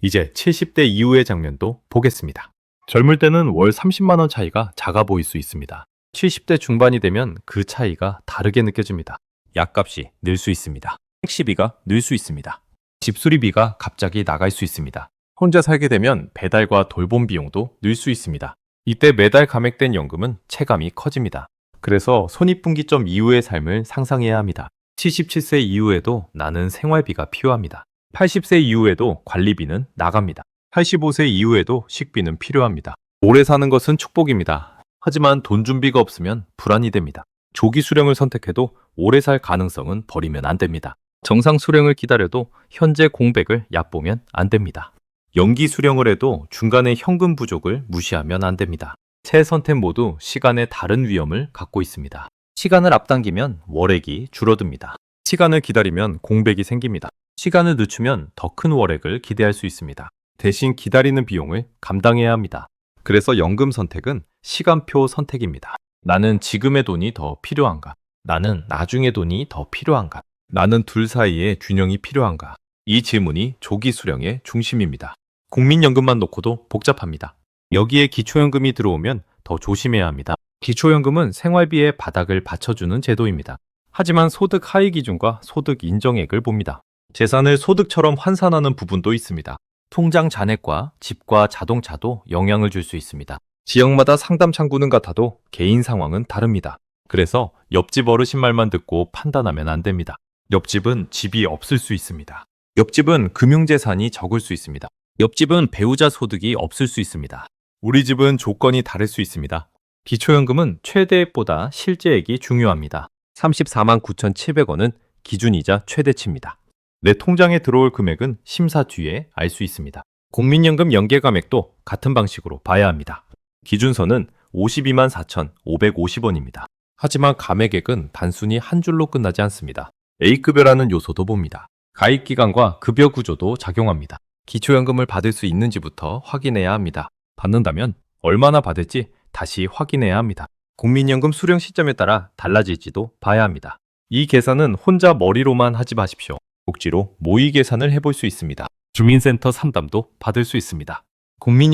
이제 70대 이후의 장면도 보겠습니다. 젊을 때는 월 30만 원 차이가 작아 보일 수 있습니다. 70대 중반이 되면 그 차이가 다르게 느껴집니다. 약값이 늘 수 있습니다. 택시비가 늘 수 있습니다. 집수리비가 갑자기 나갈 수 있습니다. 혼자 살게 되면 배달과 돌봄 비용도 늘 수 있습니다. 이때 매달 감액된 연금은 체감이 커집니다. 그래서 손익분기점 이후의 삶을 상상해야 합니다. 77세 이후에도 나는 생활비가 필요합니다. 80세 이후에도 관리비는 나갑니다. 85세 이후에도 식비는 필요합니다. 오래 사는 것은 축복입니다. 하지만 돈 준비가 없으면 불안이 됩니다. 조기 수령을 선택해도 오래 살 가능성은 버리면 안 됩니다. 정상 수령을 기다려도 현재 공백을 얕보면 안 됩니다. 연기 수령을 해도 중간에 현금 부족을 무시하면 안 됩니다. 세 선택 모두 시간의 다른 위험을 갖고 있습니다. 시간을 앞당기면 월액이 줄어듭니다. 시간을 기다리면 공백이 생깁니다. 시간을 늦추면 더 큰 월액을 기대할 수 있습니다. 대신 기다리는 비용을 감당해야 합니다. 그래서 연금 선택은 시간표 선택입니다. 나는 지금의 돈이 더 필요한가? 나는 나중의 돈이 더 필요한가? 나는 둘 사이의 균형이 필요한가? 이 질문이 조기 수령의 중심입니다. 국민연금만 놓고도 복잡합니다. 여기에 기초연금이 들어오면 더 조심해야 합니다. 기초연금은 생활비의 바닥을 받쳐주는 제도입니다. 하지만 소득 하위 기준과 소득 인정액을 봅니다. 재산을 소득처럼 환산하는 부분도 있습니다. 통장 잔액과 집과 자동차도 영향을 줄 수 있습니다. 지역마다 상담 창구는 같아도 개인 상황은 다릅니다. 그래서 옆집 어르신 말만 듣고 판단하면 안 됩니다. 옆집은 집이 없을 수 있습니다. 옆집은 금융재산이 적을 수 있습니다. 옆집은 배우자 소득이 없을 수 있습니다. 우리 집은 조건이 다를 수 있습니다. 기초연금은 최대액보다 실제액이 중요합니다. 34만 9,700원은 기준이자 최대치입니다. 내 통장에 들어올 금액은 심사 뒤에 알 수 있습니다. 국민연금 연계 감액도 같은 방식으로 봐야 합니다. 기준선은 52만 4,550원입니다. 하지만 감액액은 단순히 한 줄로 끝나지 않습니다. A급여라는 요소도 봅니다. 가입 기간과 급여 구조도 작용합니다. 기초연금을 받을 수 있는지부터 확인해야 합니다. 받는다면 얼마나 받을지 다시 확인해야 합니다. 국민연금 수령 시점에 따라 달라질지도 봐야 합니다. 이 계산은 혼자 머리로만 하지 마십시오. 복지로 모의 계산을 해볼 수 있습니다. 주민센터 상담도 받을 수 있습니다.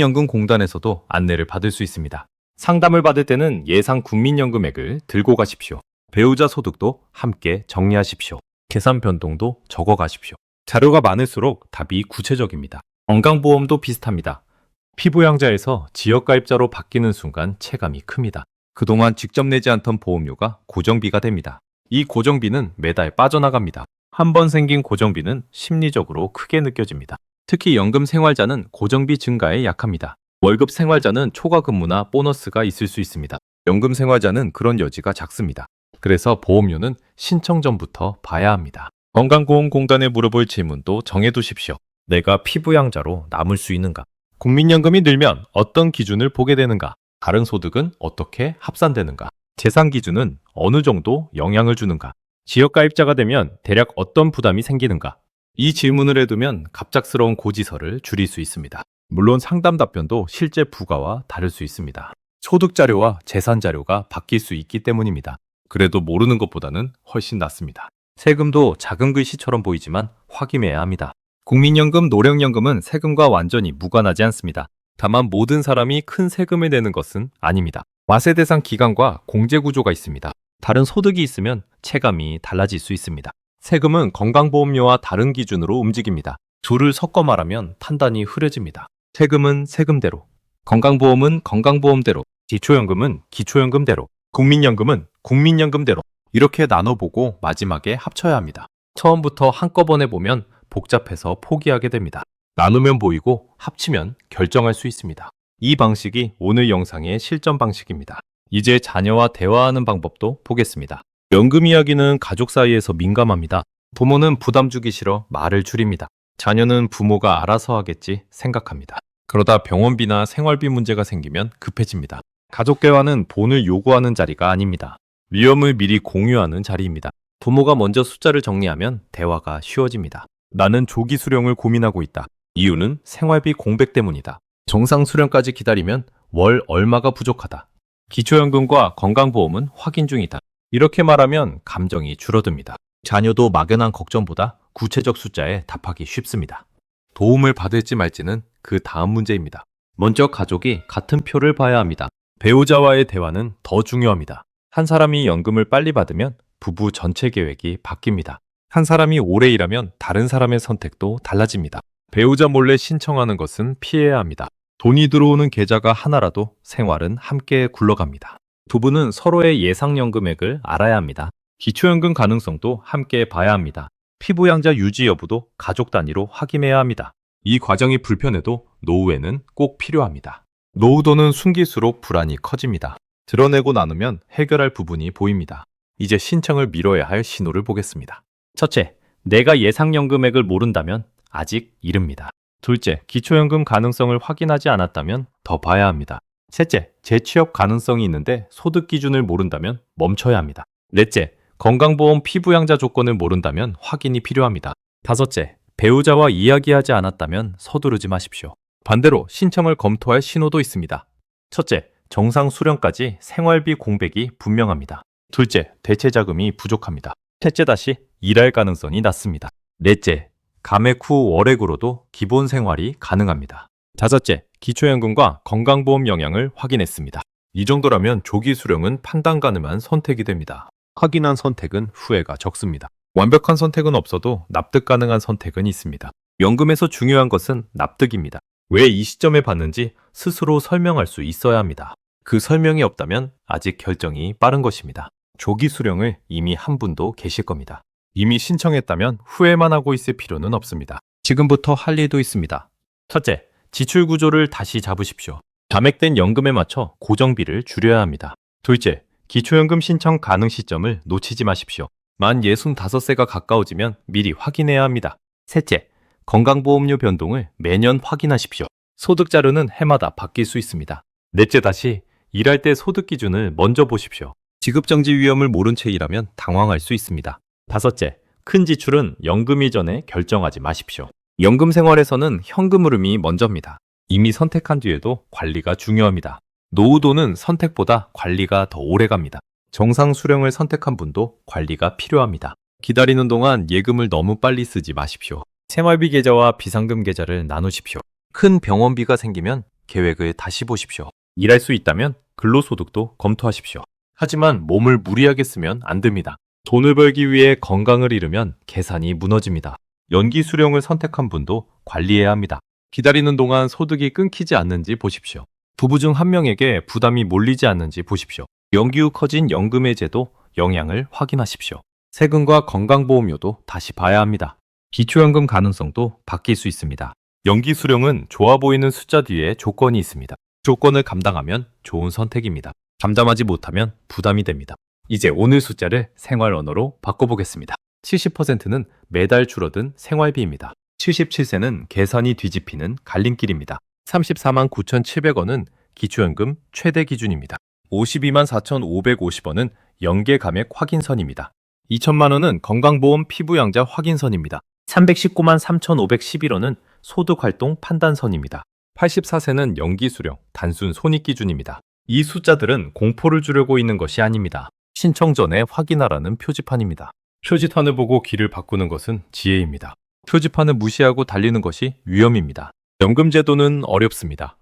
국민연금공단에서도 안내를 받을 수 있습니다. 상담을 받을 때는 예상 국민연금액을 들고 가십시오. 배우자 소득도 함께 정리하십시오. 계산 변동도 적어 가십시오. 자료가 많을수록 답이 구체적입니다. 건강보험도 비슷합니다. 피부양자에서 지역가입자로 바뀌는 순간 체감이 큽니다. 그동안 직접 내지 않던 보험료가 고정비가 됩니다. 이 고정비는 매달 빠져나갑니다. 한 번 생긴 고정비는 심리적으로 크게 느껴집니다. 특히 연금 생활자는 고정비 증가에 약합니다. 월급 생활자는 초과 근무나 보너스가 있을 수 있습니다. 연금 생활자는 그런 여지가 작습니다. 그래서 보험료는 신청 전부터 봐야 합니다. 건강보험공단에 물어볼 질문도 정해두십시오. 내가 피부양자로 남을 수 있는가? 국민연금이 늘면 어떤 기준을 보게 되는가? 다른 소득은 어떻게 합산되는가? 재산 기준은 어느 정도 영향을 주는가? 지역가입자가 되면 대략 어떤 부담이 생기는가? 이 질문을 해두면 갑작스러운 고지서를 줄일 수 있습니다. 물론 상담 답변도 실제 부가와 다를 수 있습니다. 소득 자료와 재산 자료가 바뀔 수 있기 때문입니다. 그래도 모르는 것보다는 훨씬 낫습니다. 세금도 작은 글씨처럼 보이지만 확인해야 합니다. 국민연금, 노령연금은 세금과 완전히 무관하지 않습니다. 다만 모든 사람이 큰 세금을 내는 것은 아닙니다. 과세 대상 기간과 공제 구조가 있습니다. 다른 소득이 있으면 체감이 달라질 수 있습니다. 세금은 건강보험료와 다른 기준으로 움직입니다. 둘을 섞어 말하면 판단이 흐려집니다. 세금은 세금대로, 건강보험은 건강보험대로, 기초연금은 기초연금대로, 국민연금은 국민연금대로 이렇게 나눠보고 마지막에 합쳐야 합니다. 처음부터 한꺼번에 보면 복잡해서 포기하게 됩니다. 나누면 보이고 합치면 결정할 수 있습니다. 이 방식이 오늘 영상의 실전 방식입니다. 이제 자녀와 대화하는 방법도 보겠습니다. 연금 이야기는 가족 사이에서 민감합니다. 부모는 부담 주기 싫어 말을 줄입니다. 자녀는 부모가 알아서 하겠지 생각합니다. 그러다 병원비나 생활비 문제가 생기면 급해집니다. 가족 대화는 돈을 요구하는 자리가 아닙니다. 위험을 미리 공유하는 자리입니다. 부모가 먼저 숫자를 정리하면 대화가 쉬워집니다. 나는 조기 수령을 고민하고 있다. 이유는 생활비 공백 때문이다. 정상 수령까지 기다리면 월 얼마가 부족하다. 기초연금과 건강보험은 확인 중이다. 이렇게 말하면 감정이 줄어듭니다. 자녀도 막연한 걱정보다 구체적 숫자에 답하기 쉽습니다. 도움을 받을지 말지는 그 다음 문제입니다. 먼저 가족이 같은 표를 봐야 합니다. 배우자와의 대화는 더 중요합니다. 한 사람이 연금을 빨리 받으면 부부 전체 계획이 바뀝니다. 한 사람이 오래 일하면 다른 사람의 선택도 달라집니다. 배우자 몰래 신청하는 것은 피해야 합니다. 돈이 들어오는 계좌가 하나라도 생활은 함께 굴러갑니다. 두 분은 서로의 예상연금액을 알아야 합니다. 기초연금 가능성도 함께 봐야 합니다. 피부양자 유지 여부도 가족 단위로 확인해야 합니다. 이 과정이 불편해도 노후에는 꼭 필요합니다. 노후돈은 숨길수록 불안이 커집니다. 드러내고 나누면 해결할 부분이 보입니다. 이제 신청을 미뤄야 할 신호를 보겠습니다. 첫째, 내가 예상연 금액을 모른다면 아직 이릅니다. 둘째, 기초연금 가능성을 확인하지 않았다면 더 봐야 합니다. 셋째, 재취업 가능성이 있는데 소득 기준을 모른다면 멈춰야 합니다. 넷째, 건강보험 피부양자 조건을 모른다면 확인이 필요합니다. 다섯째, 배우자와 이야기하지 않았다면 서두르지 마십시오. 반대로 신청을 검토할 신호도 있습니다. 첫째, 정상 수령까지 생활비 공백이 분명합니다. 둘째, 대체 자금이 부족합니다. 셋째, 다시 일할 가능성이 낮습니다. 넷째, 감액 후 월액으로도 기본 생활이 가능합니다. 다섯째, 기초연금과 건강보험 영향을 확인했습니다. 이 정도라면 조기 수령은 판단 가능한 선택이 됩니다. 확인한 선택은 후회가 적습니다. 완벽한 선택은 없어도 납득 가능한 선택은 있습니다. 연금에서 중요한 것은 납득입니다. 왜 이 시점에 받는지 스스로 설명할 수 있어야 합니다. 그 설명이 없다면 아직 결정이 빠른 것입니다. 조기 수령을 이미 한 분도 계실 겁니다. 이미 신청했다면 후회만 하고 있을 필요는 없습니다. 지금부터 할 일도 있습니다. 첫째, 지출 구조를 다시 잡으십시오. 감액된 연금에 맞춰 고정비를 줄여야 합니다. 둘째, 기초연금 신청 가능 시점을 놓치지 마십시오. 만 65세가 가까워지면 미리 확인해야 합니다. 셋째, 건강보험료 변동을 매년 확인하십시오. 소득 자료는 해마다 바뀔 수 있습니다. 넷째, 다시 일할 때 소득 기준을 먼저 보십시오. 지급정지 위험을 모른 채 일하면 당황할 수 있습니다. 다섯째, 큰 지출은 연금 이전에 결정하지 마십시오. 연금 생활에서는 현금 흐름이 먼저입니다. 이미 선택한 뒤에도 관리가 중요합니다. 노후도는 선택보다 관리가 더 오래 갑니다. 정상 수령을 선택한 분도 관리가 필요합니다. 기다리는 동안 예금을 너무 빨리 쓰지 마십시오. 생활비 계좌와 비상금 계좌를 나누십시오. 큰 병원비가 생기면 계획을 다시 보십시오. 일할 수 있다면 근로소득도 검토하십시오. 하지만 몸을 무리하게 쓰면 안 됩니다. 돈을 벌기 위해 건강을 잃으면 계산이 무너집니다. 연기 수령을 선택한 분도 관리해야 합니다. 기다리는 동안 소득이 끊기지 않는지 보십시오. 부부 중 한 명에게 부담이 몰리지 않는지 보십시오. 연기 후 커진 연금해제도 영향을 확인하십시오. 세금과 건강보험료도 다시 봐야 합니다. 기초연금 가능성도 바뀔 수 있습니다. 연기 수령은 좋아 보이는 숫자 뒤에 조건이 있습니다. 조건을 감당하면 좋은 선택입니다. 감당하지 못하면 부담이 됩니다. 이제 오늘 숫자를 생활 언어로 바꿔보겠습니다. 70%는 매달 줄어든 생활비입니다. 77세는 계산이 뒤집히는 갈림길입니다. 34만 9,700원은 기초연금 최대 기준입니다. 52만 4,550원은 연계 감액 확인선입니다. 2천만 원은 건강보험 피부양자 확인선입니다. 319만 3,511원은 소득활동 판단선입니다. 84세는 연기 수령, 단순 손익 기준입니다. 이 숫자들은 공포를 주려고 있는 것이 아닙니다. 신청 전에 확인하라는 표지판입니다. 표지판을 보고 길을 바꾸는 것은 지혜입니다. 표지판을 무시하고 달리는 것이 위험입니다. 연금제도는 어렵습니다.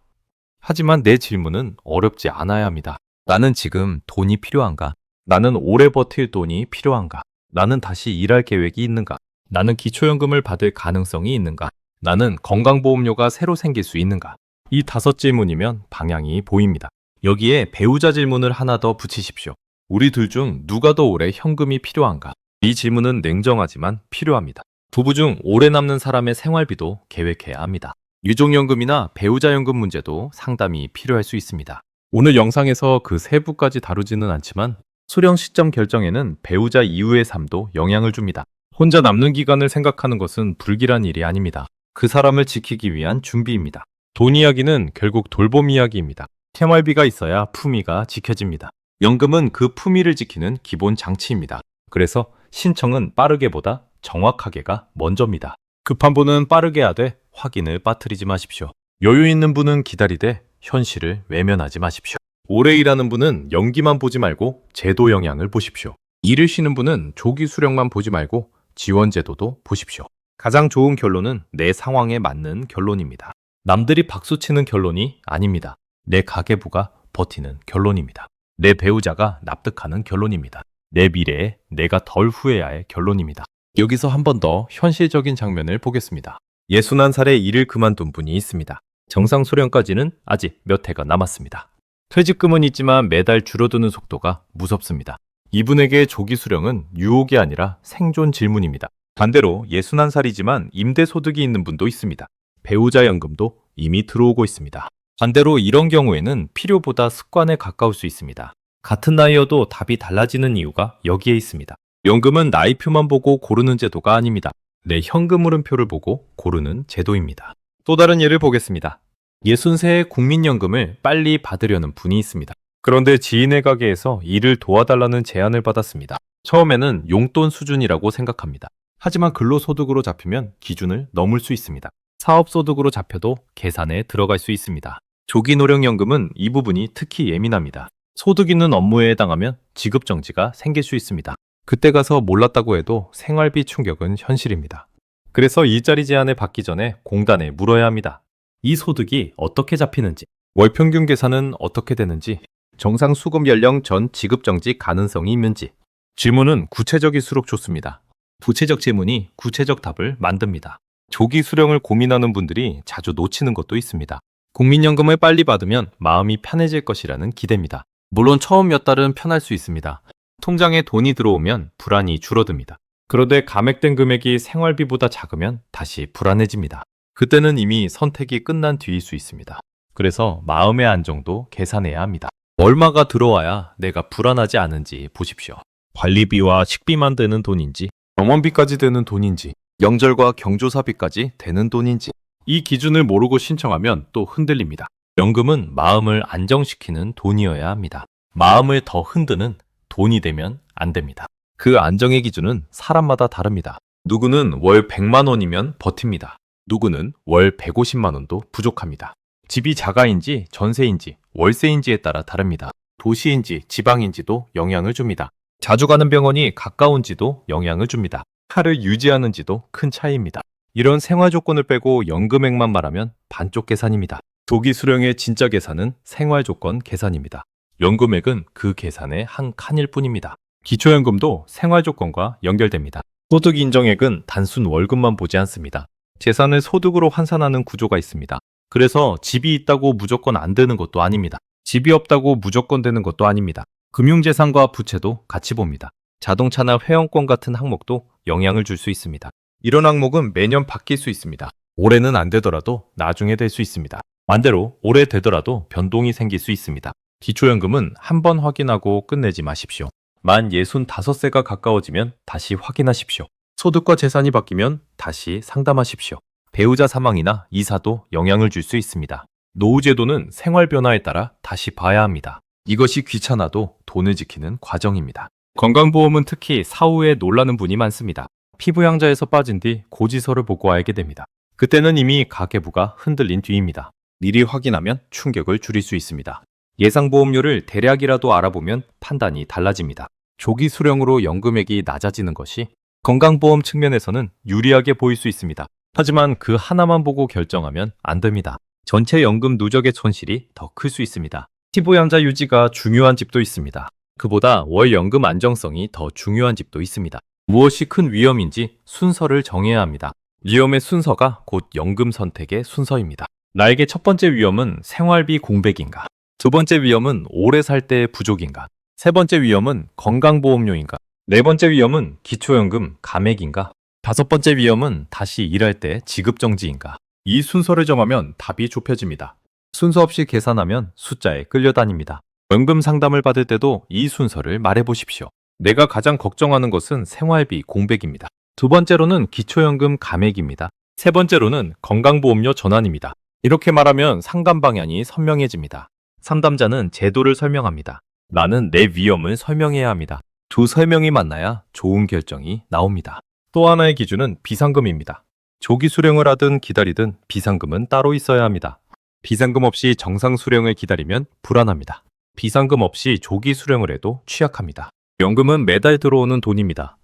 하지만 내 질문은 어렵지 않아야 합니다. 나는 지금 돈이 필요한가? 나는 오래 버틸 돈이 필요한가? 나는 다시 일할 계획이 있는가? 나는 기초연금을 받을 가능성이 있는가? 나는 건강보험료가 새로 생길 수 있는가? 이 5 질문이면 방향이 보입니다. 여기에 배우자 질문을 하나 더 붙이십시오. 우리 둘 중 누가 더 오래 현금이 필요한가? 이 질문은 냉정하지만 필요합니다. 부부 중 오래 남는 사람의 생활비도 계획해야 합니다. 유족연금이나 배우자연금 문제도 상담이 필요할 수 있습니다. 오늘 영상에서 그 세부까지 다루지는 않지만 수령 시점 결정에는 배우자 이후의 삶도 영향을 줍니다. 혼자 남는 기간을 생각하는 것은 불길한 일이 아닙니다. 그 사람을 지키기 위한 준비입니다. 돈 이야기는 결국 돌봄 이야기입니다. 생활비가 있어야 품위가 지켜집니다. 연금은 그 품위를 지키는 기본 장치입니다. 그래서 신청은 빠르게보다 정확하게가 먼저입니다. 급한 분은 빠르게 하되 확인을 빠뜨리지 마십시오. 여유 있는 분은 기다리되 현실을 외면하지 마십시오. 오래 일하는 분은 연기만 보지 말고 제도 영향을 보십시오. 일을 쉬는 분은 조기 수령만 보지 말고 지원 제도도 보십시오. 가장 좋은 결론은 내 상황에 맞는 결론입니다. 남들이 박수치는 결론이 아닙니다. 내 가계부가 버티는 결론입니다. 내 배우자가 납득하는 결론입니다. 내 미래에 내가 덜 후회해야 할 결론입니다. 여기서 한 번 더 현실적인 장면을 보겠습니다. 61살에 일을 그만둔 분이 있습니다. 정상 수령까지는 아직 몇 해가 남았습니다. 퇴직금은 있지만 매달 줄어드는 속도가 무섭습니다. 이분에게 조기 수령은 유혹이 아니라 생존 질문입니다. 반대로 61살이지만 임대소득이 있는 분도 있습니다. 배우자 연금도 이미 들어오고 있습니다. 반대로 이런 경우에는 필요보다 습관에 가까울 수 있습니다. 같은 나이여도 답이 달라지는 이유가 여기에 있습니다. 연금은 나이표만 보고 고르는 제도가 아닙니다. 내 현금 흐름표를 보고 고르는 제도입니다. 또 다른 예를 보겠습니다. 60세의 국민연금을 빨리 받으려는 분이 있습니다. 그런데 지인의 가게에서 일을 도와달라는 제안을 받았습니다. 처음에는 용돈 수준이라고 생각합니다. 하지만 근로소득으로 잡히면 기준을 넘을 수 있습니다. 사업소득으로 잡혀도 계산에 들어갈 수 있습니다. 조기노령연금은 이 부분이 특히 예민합니다. 소득 있는 업무에 해당하면 지급정지가 생길 수 있습니다. 그때 가서 몰랐다고 해도 생활비 충격은 현실입니다. 그래서 일자리 제한을 받기 전에 공단에 물어야 합니다. 이 소득이 어떻게 잡히는지, 월평균 계산은 어떻게 되는지, 정상 수급 연령 전 지급정지 가능성이 있는지. 질문은 구체적일수록 좋습니다. 구체적 질문이 구체적 답을 만듭니다. 조기 수령을 고민하는 분들이 자주 놓치는 것도 있습니다. 국민연금을 빨리 받으면 마음이 편해질 것이라는 기대입니다. 물론 처음 몇 달은 편할 수 있습니다. 통장에 돈이 들어오면 불안이 줄어듭니다. 그런데 감액된 금액이 생활비보다 작으면 다시 불안해집니다. 그때는 이미 선택이 끝난 뒤일 수 있습니다. 그래서 마음의 안정도 계산해야 합니다. 얼마가 들어와야 내가 불안하지 않은지 보십시오. 관리비와 식비만 되는 돈인지, 병원비까지 되는 돈인지, 명절과 경조사비까지 되는 돈인지. 이 기준을 모르고 신청하면 또 흔들립니다. 연금은 마음을 안정시키는 돈이어야 합니다. 마음을 더 흔드는 돈이 되면 안 됩니다. 그 안정의 기준은 사람마다 다릅니다. 누구는 월 100만 원이면 버팁니다. 누구는 월 150만 원도 부족합니다. 집이 자가인지 전세인지 월세인지에 따라 다릅니다. 도시인지 지방인지도 영향을 줍니다. 자주 가는 병원이 가까운지도 영향을 줍니다. 차를 유지하는지도 큰 차이입니다. 이런 생활 조건을 빼고 연금액만 말하면 반쪽 계산입니다. 조기 수령의 진짜 계산은 생활 조건 계산입니다. 연금액은 그 계산의 한 칸일 뿐입니다. 기초연금도 생활 조건과 연결됩니다. 소득 인정액은 단순 월급만 보지 않습니다. 재산을 소득으로 환산하는 구조가 있습니다. 그래서 집이 있다고 무조건 안 되는 것도 아닙니다. 집이 없다고 무조건 되는 것도 아닙니다. 금융재산과 부채도 같이 봅니다. 자동차나 회원권 같은 항목도 영향을 줄 수 있습니다. 이런 항목은 매년 바뀔 수 있습니다. 올해는 안 되더라도 나중에 될 수 있습니다. 반대로 올해 되더라도 변동이 생길 수 있습니다. 기초연금은 한 번 확인하고 끝내지 마십시오. 만 65세가 가까워지면 다시 확인하십시오. 소득과 재산이 바뀌면 다시 상담하십시오. 배우자 사망이나 이사도 영향을 줄 수 있습니다. 노후제도는 생활 변화에 따라 다시 봐야 합니다. 이것이 귀찮아도 돈을 지키는 과정입니다. 건강보험은 특히 사후에 놀라는 분이 많습니다. 피부양자에서 빠진 뒤 고지서를 보고 알게 됩니다. 그때는 이미 가계부가 흔들린 뒤입니다. 미리 확인하면 충격을 줄일 수 있습니다. 예상보험료를 대략이라도 알아보면 판단이 달라집니다. 조기 수령으로 연금액이 낮아지는 것이 건강보험 측면에서는 유리하게 보일 수 있습니다. 하지만 그 하나만 보고 결정하면 안 됩니다. 전체 연금 누적의 손실이 더 클 수 있습니다. 피부양자 유지가 중요한 집도 있습니다. 그보다 월 연금 안정성이 더 중요한 집도 있습니다. 무엇이 큰 위험인지 순서를 정해야 합니다. 위험의 순서가 곧 연금 선택의 순서입니다. 나에게 첫 번째 위험은 생활비 공백인가? 두 번째 위험은 오래 살 때의 부족인가? 세 번째 위험은 건강보험료인가? 네 번째 위험은 기초연금 감액인가? 다섯 번째 위험은 다시 일할 때 지급정지인가? 이 순서를 정하면 답이 좁혀집니다. 순서 없이 계산하면 숫자에 끌려다닙니다. 연금 상담을 받을 때도 이 순서를 말해보십시오. 내가 가장 걱정하는 것은 생활비 공백입니다. 두 번째로는 기초연금 감액입니다. 세 번째로는 건강보험료 전환입니다. 이렇게 말하면 상담 방향이 선명해집니다. 상담자는 제도를 설명합니다. 나는 내 위험을 설명해야 합니다. 두 설명이 만나야 좋은 결정이 나옵니다. 또 하나의 기준은 비상금입니다. 조기 수령을 하든 기다리든 비상금은 따로 있어야 합니다. 비상금 없이 정상 수령을 기다리면 불안합니다. 비상금 없이 조기 수령을 해도 취약합니다. 연금은 매달 들어오는 돈입니다.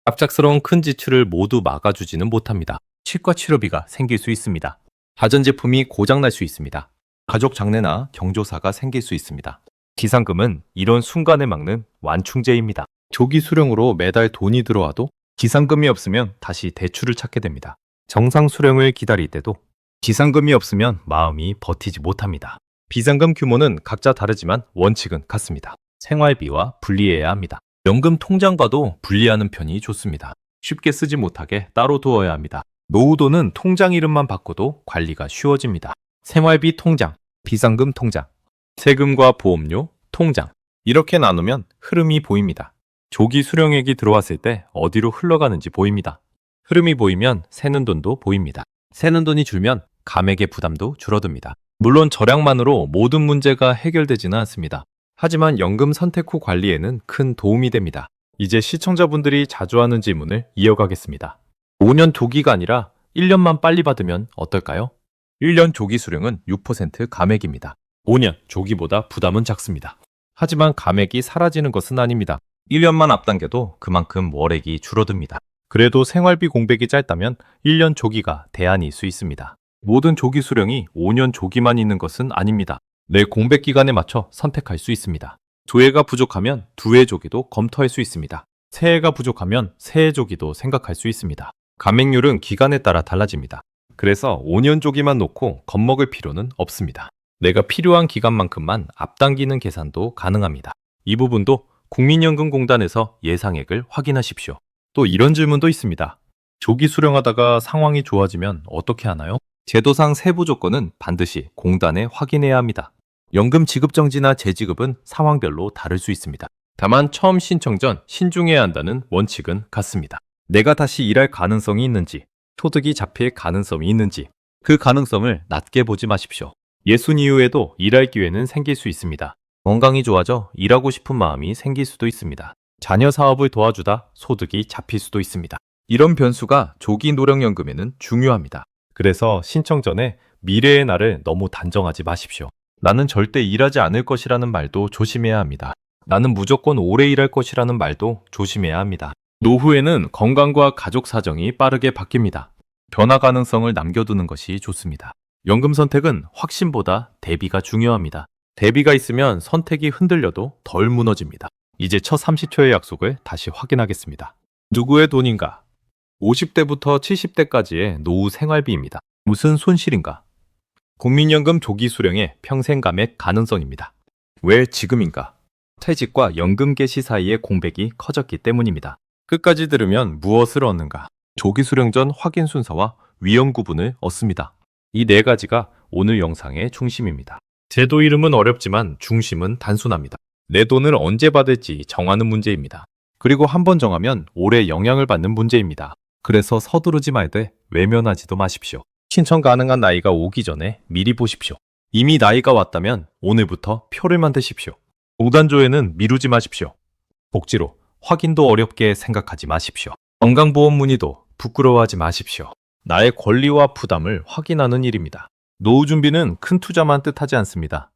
갑작스러운 큰 지출을 모두 막아주지는 못합니다. 치과 치료비가 생길 수 있습니다. 가전제품이 고장날 수 있습니다. 가족 장례나 경조사가 생길 수 있습니다. 비상금은 이런 순간을 막는 완충제입니다. 조기 수령으로 매달 돈이 들어와도 비상금이 없으면 다시 대출을 찾게 됩니다. 정상 수령을 기다릴 때도 비상금이 없으면 마음이 버티지 못합니다. 비상금 규모는 각자 다르지만 원칙은 같습니다. 생활비와 분리해야 합니다. 연금 통장과도 분리하는 편이 좋습니다. 쉽게 쓰지 못하게 따로 두어야 합니다. 노후돈은 통장 이름만 바꿔도 관리가 쉬워집니다. 생활비 통장, 비상금 통장, 세금과 보험료 통장 이렇게 나누면 흐름이 보입니다. 조기 수령액이 들어왔을 때 어디로 흘러가는지 보입니다. 흐름이 보이면 새는 돈도 보입니다. 새는 돈이 줄면 감액의 부담도 줄어듭니다. 물론 절약만으로 모든 문제가 해결되지는 않습니다. 하지만 연금 선택 후 관리에는 큰 도움이 됩니다. 이제 시청자분들이 자주 하는 질문을 이어가겠습니다. 5년 조기가 아니라 1년만 빨리 받으면 어떨까요? 1년 조기 수령은 6% 감액입니다. 5년 조기보다 부담은 작습니다. 하지만 감액이 사라지는 것은 아닙니다. 1년만 앞당겨도 그만큼 월액이 줄어듭니다. 그래도 생활비 공백이 짧다면 1년 조기가 대안일 수 있습니다. 모든 조기 수령이 5년 조기만 있는 것은 아닙니다. 내 공백 기간에 맞춰 선택할 수 있습니다. 두 해가 부족하면 두 해 조기도 검토할 수 있습니다. 세 해가 부족하면 세 해 조기도 생각할 수 있습니다. 감액률은 기간에 따라 달라집니다. 그래서 5년 조기만 놓고 겁먹을 필요는 없습니다. 내가 필요한 기간만큼만 앞당기는 계산도 가능합니다. 이 부분도 국민연금공단에서 예상액을 확인하십시오. 또 이런 질문도 있습니다. 조기 수령하다가 상황이 좋아지면 어떻게 하나요? 제도상 세부 조건은 반드시 공단에 확인해야 합니다. 연금 지급 정지나 재지급은 상황별로 다를 수 있습니다. 다만 처음 신청 전 신중해야 한다는 원칙은 같습니다. 내가 다시 일할 가능성이 있는지, 소득이 잡힐 가능성이 있는지, 그 가능성을 낮게 보지 마십시오. 60 이후에도 일할 기회는 생길 수 있습니다. 건강이 좋아져 일하고 싶은 마음이 생길 수도 있습니다. 자녀 사업을 도와주다 소득이 잡힐 수도 있습니다. 이런 변수가 조기 노령연금에는 중요합니다. 그래서 신청 전에 미래의 날을 너무 단정하지 마십시오. 나는 절대 일하지 않을 것이라는 말도 조심해야 합니다. 나는 무조건 오래 일할 것이라는 말도 조심해야 합니다. 노후에는 건강과 가족 사정이 빠르게 바뀝니다. 변화 가능성을 남겨두는 것이 좋습니다. 연금 선택은 확신보다 대비가 중요합니다. 대비가 있으면 선택이 흔들려도 덜 무너집니다. 이제 첫 30초의 약속을 다시 확인하겠습니다. 누구의 돈인가? 50대부터 70대까지의 노후 생활비입니다. 무슨 손실인가? 국민연금 조기 수령의 평생 감액 가능성입니다. 왜 지금인가? 퇴직과 연금 개시 사이의 공백이 커졌기 때문입니다. 끝까지 들으면 무엇을 얻는가? 조기 수령 전 확인 순서와 위험 구분을 얻습니다. 이 네 가지가 오늘 영상의 중심입니다. 제도 이름은 어렵지만 중심은 단순합니다. 내 돈을 언제 받을지 정하는 문제입니다. 그리고 한번 정하면 오래 영향을 받는 문제입니다. 그래서 서두르지 말되 외면하지도 마십시오. 신청 가능한 나이가 오기 전에 미리 보십시오. 이미 나이가 왔다면 오늘부터 표를 만드십시오. 공단조회는 미루지 마십시오. 복지로 확인도 어렵게 생각하지 마십시오. 건강보험 문의도 부끄러워하지 마십시오. 나의 권리와 부담을 확인하는 일입니다. 노후 준비는 큰 투자만 뜻하지 않습니다.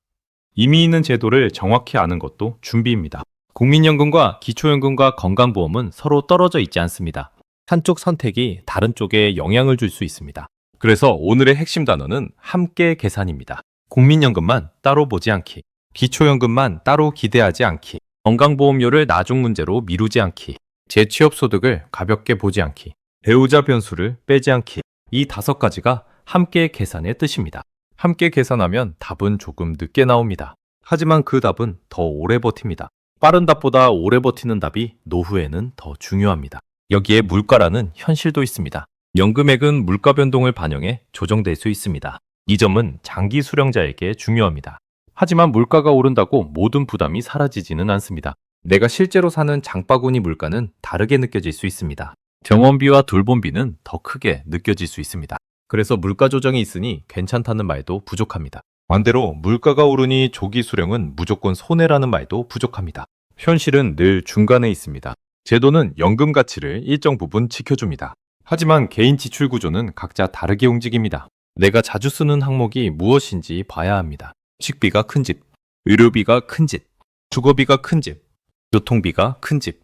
이미 있는 제도를 정확히 아는 것도 준비입니다. 국민연금과 기초연금과 건강보험은 서로 떨어져 있지 않습니다. 한쪽 선택이 다른 쪽에 영향을 줄 수 있습니다. 그래서 오늘의 핵심 단어는 함께 계산입니다. 국민연금만 따로 보지 않기, 기초연금만 따로 기대하지 않기, 건강보험료를 나중 문제로 미루지 않기, 재취업 소득을 가볍게 보지 않기, 배우자 변수를 빼지 않기, 이 5가지가 함께 계산의 뜻입니다. 함께 계산하면 답은 조금 늦게 나옵니다. 하지만 그 답은 더 오래 버팁니다. 빠른 답보다 오래 버티는 답이 노후에는 더 중요합니다. 여기에 물가라는 현실도 있습니다. 연금액은 물가 변동을 반영해 조정될 수 있습니다. 이 점은 장기 수령자에게 중요합니다. 하지만 물가가 오른다고 모든 부담이 사라지지는 않습니다. 내가 실제로 사는 장바구니 물가는 다르게 느껴질 수 있습니다. 병원비와 돌봄비는 더 크게 느껴질 수 있습니다. 그래서 물가 조정이 있으니 괜찮다는 말도 부족합니다. 반대로 물가가 오르니 조기 수령은 무조건 손해라는 말도 부족합니다. 현실은 늘 중간에 있습니다. 제도는 연금 가치를 일정 부분 지켜줍니다. 하지만 개인 지출 구조는 각자 다르게 움직입니다. 내가 자주 쓰는 항목이 무엇인지 봐야 합니다. 식비가 큰 집, 의료비가 큰 집, 주거비가 큰 집, 교통비가 큰 집.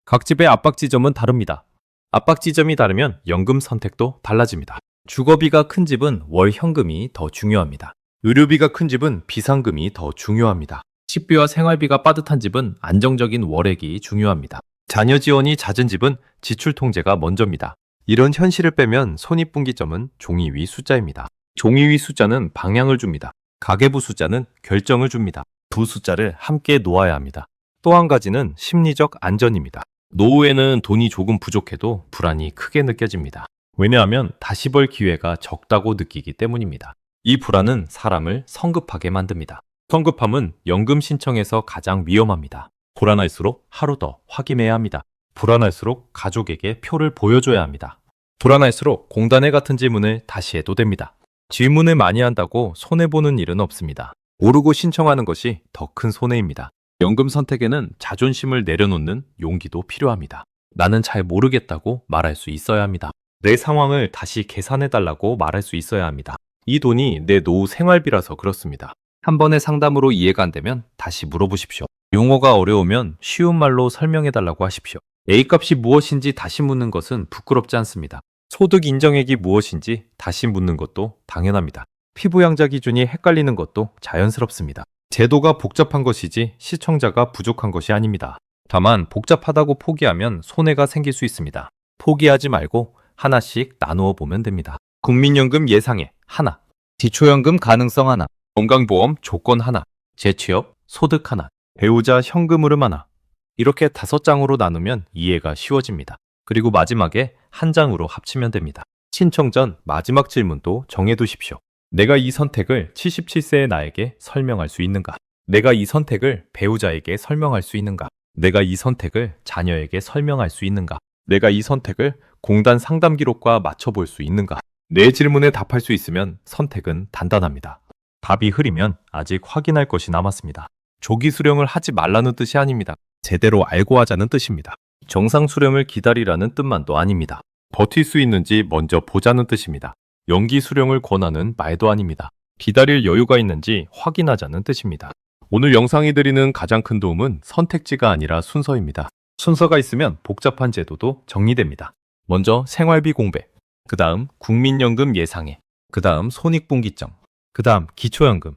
각 집의 압박 지점은 다릅니다. 압박 지점이 다르면 연금 선택도 달라집니다. 주거비가 큰 집은 월 현금이 더 중요합니다. 의료비가 큰 집은 비상금이 더 중요합니다. 식비와 생활비가 빠듯한 집은 안정적인 월액이 중요합니다. 자녀 지원이 잦은 집은 지출 통제가 먼저입니다. 이런 현실을 빼면 손익분기점은 종이 위 숫자입니다. 종이 위 숫자는 방향을 줍니다. 가계부 숫자는 결정을 줍니다. 두 숫자를 함께 놓아야 합니다. 또 한 가지는 심리적 안전입니다. 노후에는 돈이 조금 부족해도 불안이 크게 느껴집니다. 왜냐하면 다시 벌 기회가 적다고 느끼기 때문입니다. 이 불안은 사람을 성급하게 만듭니다. 성급함은 연금 신청에서 가장 위험합니다. 불안할수록 하루 더 확인해야 합니다. 불안할수록 가족에게 표를 보여줘야 합니다. 불안할수록 공단에 같은 질문을 다시 해도 됩니다. 질문을 많이 한다고 손해보는 일은 없습니다. 모르고 신청하는 것이 더 큰 손해입니다. 연금 선택에는 자존심을 내려놓는 용기도 필요합니다. 나는 잘 모르겠다고 말할 수 있어야 합니다. 내 상황을 다시 계산해달라고 말할 수 있어야 합니다. 이 돈이 내 노후 생활비라서 그렇습니다. 한 번의 상담으로 이해가 안 되면 다시 물어보십시오. 용어가 어려우면 쉬운 말로 설명해달라고 하십시오. A값이 무엇인지 다시 묻는 것은 부끄럽지 않습니다. 소득 인정액이 무엇인지 다시 묻는 것도 당연합니다. 피부 양자 기준이 헷갈리는 것도 자연스럽습니다. 제도가 복잡한 것이지 시청자가 부족한 것이 아닙니다. 다만 복잡하다고 포기하면 손해가 생길 수 있습니다. 포기하지 말고 하나씩 나누어 보면 됩니다. 국민연금 예상액 하나, 기초연금 가능성 하나, 건강보험 조건 하나, 재취업, 소득 하나, 배우자 현금 흐름 하나. 이렇게 5장으로 나누면 이해가 쉬워집니다. 그리고 마지막에 한 장으로 합치면 됩니다. 신청 전 마지막 질문도 정해두십시오. 내가 이 선택을 77세의 나에게 설명할 수 있는가? 내가 이 선택을 배우자에게 설명할 수 있는가? 내가 이 선택을 자녀에게 설명할 수 있는가? 내가 이 선택을 공단 상담 기록과 맞춰볼 수 있는가? 내 질문에 답할 수 있으면 선택은 단단합니다. 답이 흐리면 아직 확인할 것이 남았습니다. 조기 수령을 하지 말라는 뜻이 아닙니다. 제대로 알고 하자는 뜻입니다. 정상 수령을 기다리라는 뜻만도 아닙니다. 버틸 수 있는지 먼저 보자는 뜻입니다. 연기 수령을 권하는 말도 아닙니다. 기다릴 여유가 있는지 확인하자는 뜻입니다. 오늘 영상이 드리는 가장 큰 도움은 선택지가 아니라 순서입니다. 순서가 있으면 복잡한 제도도 정리됩니다. 먼저 생활비 공백, 그 다음 국민연금 예상액, 그 다음 손익분기점, 그 다음 기초연금,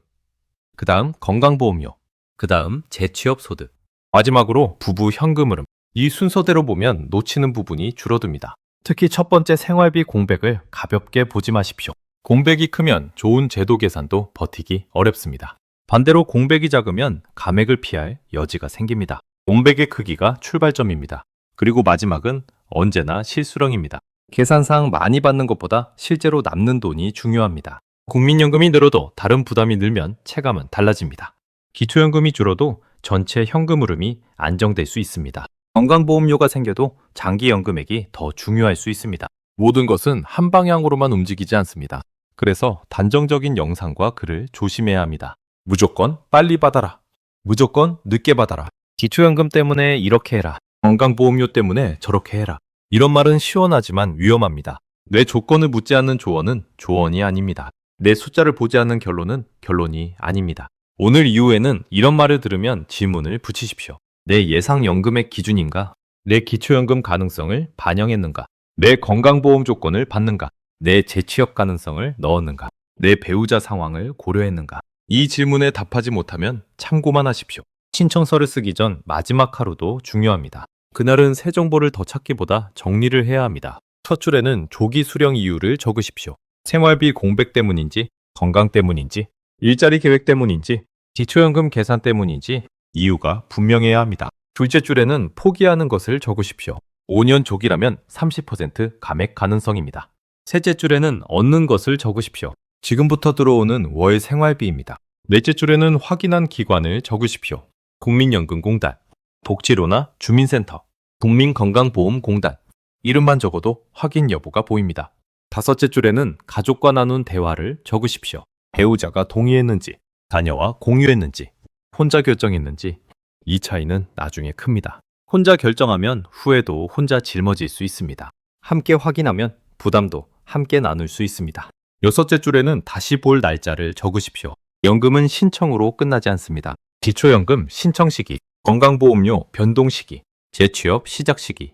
그 다음 건강보험료, 그 다음 재취업 소득, 마지막으로 부부 현금 흐름. 이 순서대로 보면 놓치는 부분이 줄어듭니다. 특히 첫 번째 생활비 공백을 가볍게 보지 마십시오. 공백이 크면 좋은 제도 계산도 버티기 어렵습니다. 반대로 공백이 작으면 감액을 피할 여지가 생깁니다. 공백의 크기가 출발점입니다. 그리고 마지막은 언제나 실수령입니다. 계산상 많이 받는 것보다 실제로 남는 돈이 중요합니다. 국민연금이 늘어도 다른 부담이 늘면 체감은 달라집니다. 기초연금이 줄어도 전체 현금 흐름이 안정될 수 있습니다. 건강보험료가 생겨도 장기연금액이 더 중요할 수 있습니다. 모든 것은 한 방향으로만 움직이지 않습니다. 그래서 단정적인 영상과 글을 조심해야 합니다. 무조건 빨리 받아라. 무조건 늦게 받아라. 기초연금 때문에 이렇게 해라. 건강보험료 때문에 저렇게 해라. 이런 말은 시원하지만 위험합니다. 내 조건을 묻지 않는 조언은 조언이 아닙니다. 내 숫자를 보지 않는 결론은 결론이 아닙니다. 오늘 이후에는 이런 말을 들으면 질문을 붙이십시오. 내 예상 연금액 기준인가? 내 기초연금 가능성을 반영했는가? 내 건강보험 조건을 받는가? 내 재취업 가능성을 넣었는가? 내 배우자 상황을 고려했는가? 이 질문에 답하지 못하면 참고만 하십시오. 신청서를 쓰기 전 마지막 하루도 중요합니다. 그날은 새 정보를 더 찾기보다 정리를 해야 합니다. 첫 줄에는 조기 수령 이유를 적으십시오. 생활비 공백 때문인지, 건강 때문인지, 일자리 계획 때문인지, 기초연금 계산 때문인지 이유가 분명해야 합니다. 둘째 줄에는 포기하는 것을 적으십시오. 5년 조기라면 30% 감액 가능성입니다. 셋째 줄에는 얻는 것을 적으십시오. 지금부터 들어오는 월 생활비입니다. 넷째 줄에는 확인한 기관을 적으십시오. 국민연금공단, 복지로나 주민센터, 국민건강보험공단. 이름만 적어도 확인 여부가 보입니다. 다섯째 줄에는 가족과 나눈 대화를 적으십시오. 배우자가 동의했는지, 자녀와 공유했는지, 혼자 결정했는지. 이 차이는 나중에 큽니다. 혼자 결정하면 후에도 혼자 짊어질 수 있습니다. 함께 확인하면 부담도 함께 나눌 수 있습니다. 여섯째 줄에는 다시 볼 날짜를 적으십시오. 연금은 신청으로 끝나지 않습니다. 기초연금 신청 시기, 건강보험료 변동 시기, 재취업 시작 시기.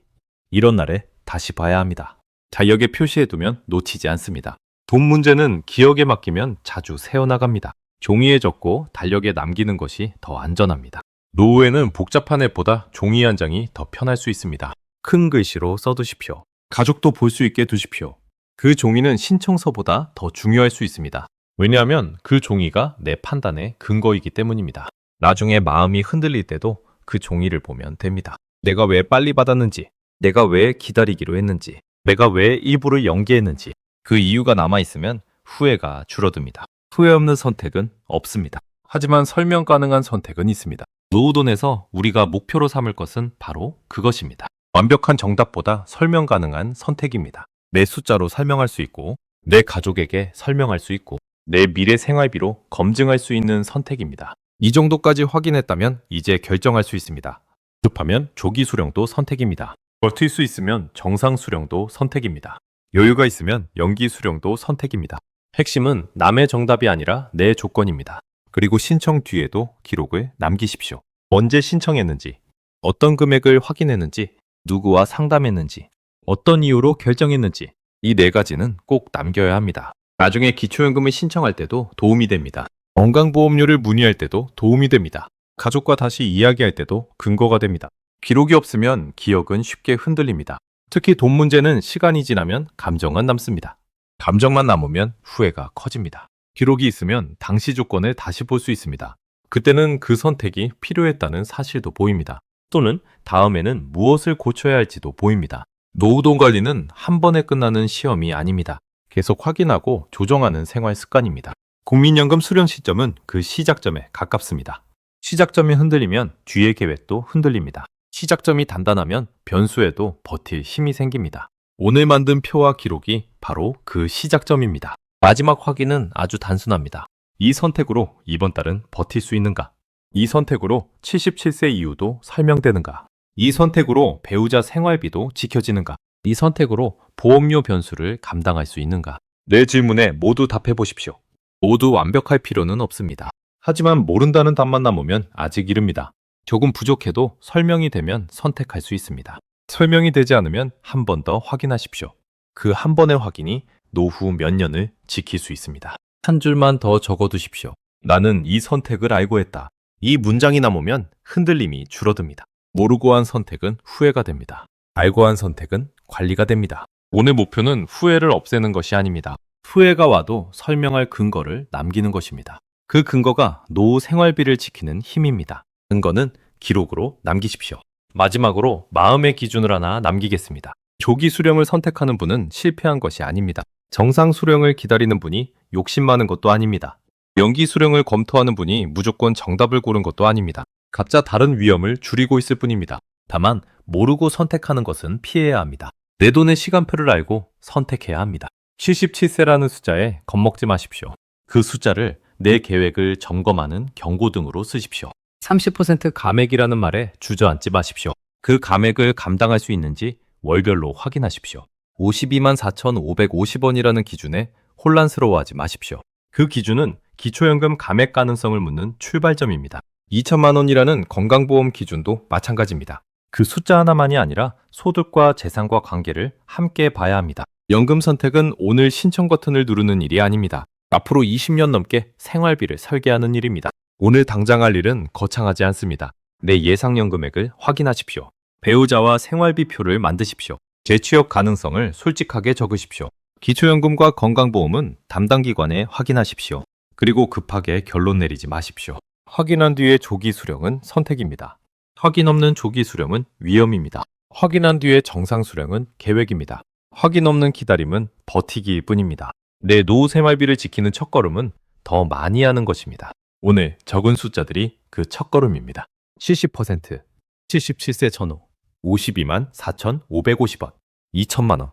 이런 날에 다시 봐야 합니다. 달력에 표시해두면 놓치지 않습니다. 돈 문제는 기억에 맡기면 자주 새어나갑니다. 종이에 적고 달력에 남기는 것이 더 안전합니다. 노후에는 복잡한 앱보다 종이 한 장이 더 편할 수 있습니다. 큰 글씨로 써두십시오. 가족도 볼 수 있게 두십시오. 그 종이는 신청서보다 더 중요할 수 있습니다. 왜냐하면 그 종이가 내 판단의 근거이기 때문입니다. 나중에 마음이 흔들릴 때도 그 종이를 보면 됩니다. 내가 왜 빨리 받았는지, 내가 왜 기다리기로 했는지, 내가 왜 일부를 연기했는지. 그 이유가 남아있으면 후회가 줄어듭니다. 후회 없는 선택은 없습니다. 하지만 설명 가능한 선택은 있습니다. 노후돈에서 우리가 목표로 삼을 것은 바로 그것입니다. 완벽한 정답보다 설명 가능한 선택입니다. 내 숫자로 설명할 수 있고, 내 가족에게 설명할 수 있고, 내 미래 생활비로 검증할 수 있는 선택입니다. 이 정도까지 확인했다면 이제 결정할 수 있습니다. 급하면 조기 수령도 선택입니다. 버틸 수 있으면 정상 수령도 선택입니다. 여유가 있으면 연기 수령도 선택입니다. 핵심은 남의 정답이 아니라 내 조건입니다. 그리고 신청 뒤에도 기록을 남기십시오. 언제 신청했는지, 어떤 금액을 확인했는지, 누구와 상담했는지, 어떤 이유로 결정했는지, 이 4가지는 꼭 남겨야 합니다. 나중에 기초연금을 신청할 때도 도움이 됩니다. 건강보험료를 문의할 때도 도움이 됩니다. 가족과 다시 이야기할 때도 근거가 됩니다. 기록이 없으면 기억은 쉽게 흔들립니다. 특히 돈 문제는 시간이 지나면 감정은 남습니다. 감정만 남으면 후회가 커집니다. 기록이 있으면 당시 조건을 다시 볼 수 있습니다. 그때는 그 선택이 필요했다는 사실도 보입니다. 또는 다음에는 무엇을 고쳐야 할지도 보입니다. 노후돈 관리는 한 번에 끝나는 시험이 아닙니다. 계속 확인하고 조정하는 생활 습관입니다. 국민연금 수령 시점은 그 시작점에 가깝습니다. 시작점이 흔들리면 뒤의 계획도 흔들립니다. 시작점이 단단하면 변수에도 버틸 힘이 생깁니다. 오늘 만든 표와 기록이 바로 그 시작점입니다. 마지막 확인은 아주 단순합니다. 이 선택으로 이번 달은 버틸 수 있는가? 이 선택으로 77세 이후도 설명되는가? 이 선택으로 배우자 생활비도 지켜지는가? 이 선택으로 보험료 변수를 감당할 수 있는가? 내 질문에 모두 답해 보십시오. 모두 완벽할 필요는 없습니다. 하지만 모른다는 답만 남으면 아직 이릅니다. 조금 부족해도 설명이 되면 선택할 수 있습니다. 설명이 되지 않으면 한 번 더 확인하십시오. 그 한 번의 확인이 노후 몇 년을 지킬 수 있습니다. 한 줄만 더 적어두십시오. 나는 이 선택을 알고 했다. 이 문장이 남으면 흔들림이 줄어듭니다. 모르고 한 선택은 후회가 됩니다. 알고 한 선택은 관리가 됩니다. 오늘 목표는 후회를 없애는 것이 아닙니다. 후회가 와도 설명할 근거를 남기는 것입니다. 그 근거가 노후 생활비를 지키는 힘입니다. 근거는 기록으로 남기십시오. 마지막으로 마음의 기준을 하나 남기겠습니다. 조기 수령을 선택하는 분은 실패한 것이 아닙니다. 정상 수령을 기다리는 분이 욕심 많은 것도 아닙니다. 연기 수령을 검토하는 분이 무조건 정답을 고른 것도 아닙니다. 각자 다른 위험을 줄이고 있을 뿐입니다. 다만 모르고 선택하는 것은 피해야 합니다. 내 돈의 시간표를 알고 선택해야 합니다. 77세라는 숫자에 겁먹지 마십시오. 그 숫자를 내 계획을 점검하는 경고등으로 쓰십시오. 30% 감액이라는 말에 주저앉지 마십시오. 그 감액을 감당할 수 있는지 월별로 확인하십시오. 52만 4,550원이라는 기준에 혼란스러워하지 마십시오. 그 기준은 기초연금 감액 가능성을 묻는 출발점입니다. 2천만 원이라는 건강보험 기준도 마찬가지입니다. 그 숫자 하나만이 아니라 소득과 재산과 관계를 함께 봐야 합니다. 연금 선택은 오늘 신청 버튼을 누르는 일이 아닙니다. 앞으로 20년 넘게 생활비를 설계하는 일입니다. 오늘 당장 할 일은 거창하지 않습니다. 내 예상연 금액을 확인하십시오. 배우자와 생활비 표를 만드십시오. 재취업 가능성을 솔직하게 적으십시오. 기초연금과 건강보험은 담당 기관에 확인하십시오. 그리고 급하게 결론 내리지 마십시오. 확인한 뒤의 조기 수령은 선택입니다. 확인 없는 조기 수령은 위험입니다. 확인한 뒤의 정상 수령은 계획입니다. 확인 없는 기다림은 버티기일 뿐입니다. 내 노후 생활비를 지키는 첫걸음은 더 많이 하는 것입니다. 오늘 적은 숫자들이 그 첫걸음입니다. 70%, 77세 전후, 52만 4,550원, 2천만 원,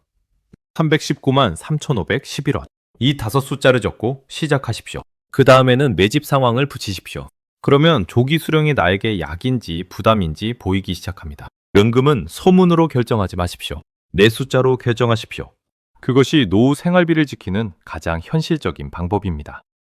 319만 3,511원. 이 5숫자를 적고 시작하십시오. 그 다음에는 매집 상황을 붙이십시오. 그러면 조기 수령이 나에게 약인지 부담인지 보이기 시작합니다. 연금은 소문으로 결정하지 마십시오. 내 숫자로 결정하십시오. 그것이 노후 생활비를 지키는 가장 현실적인 방법입니다.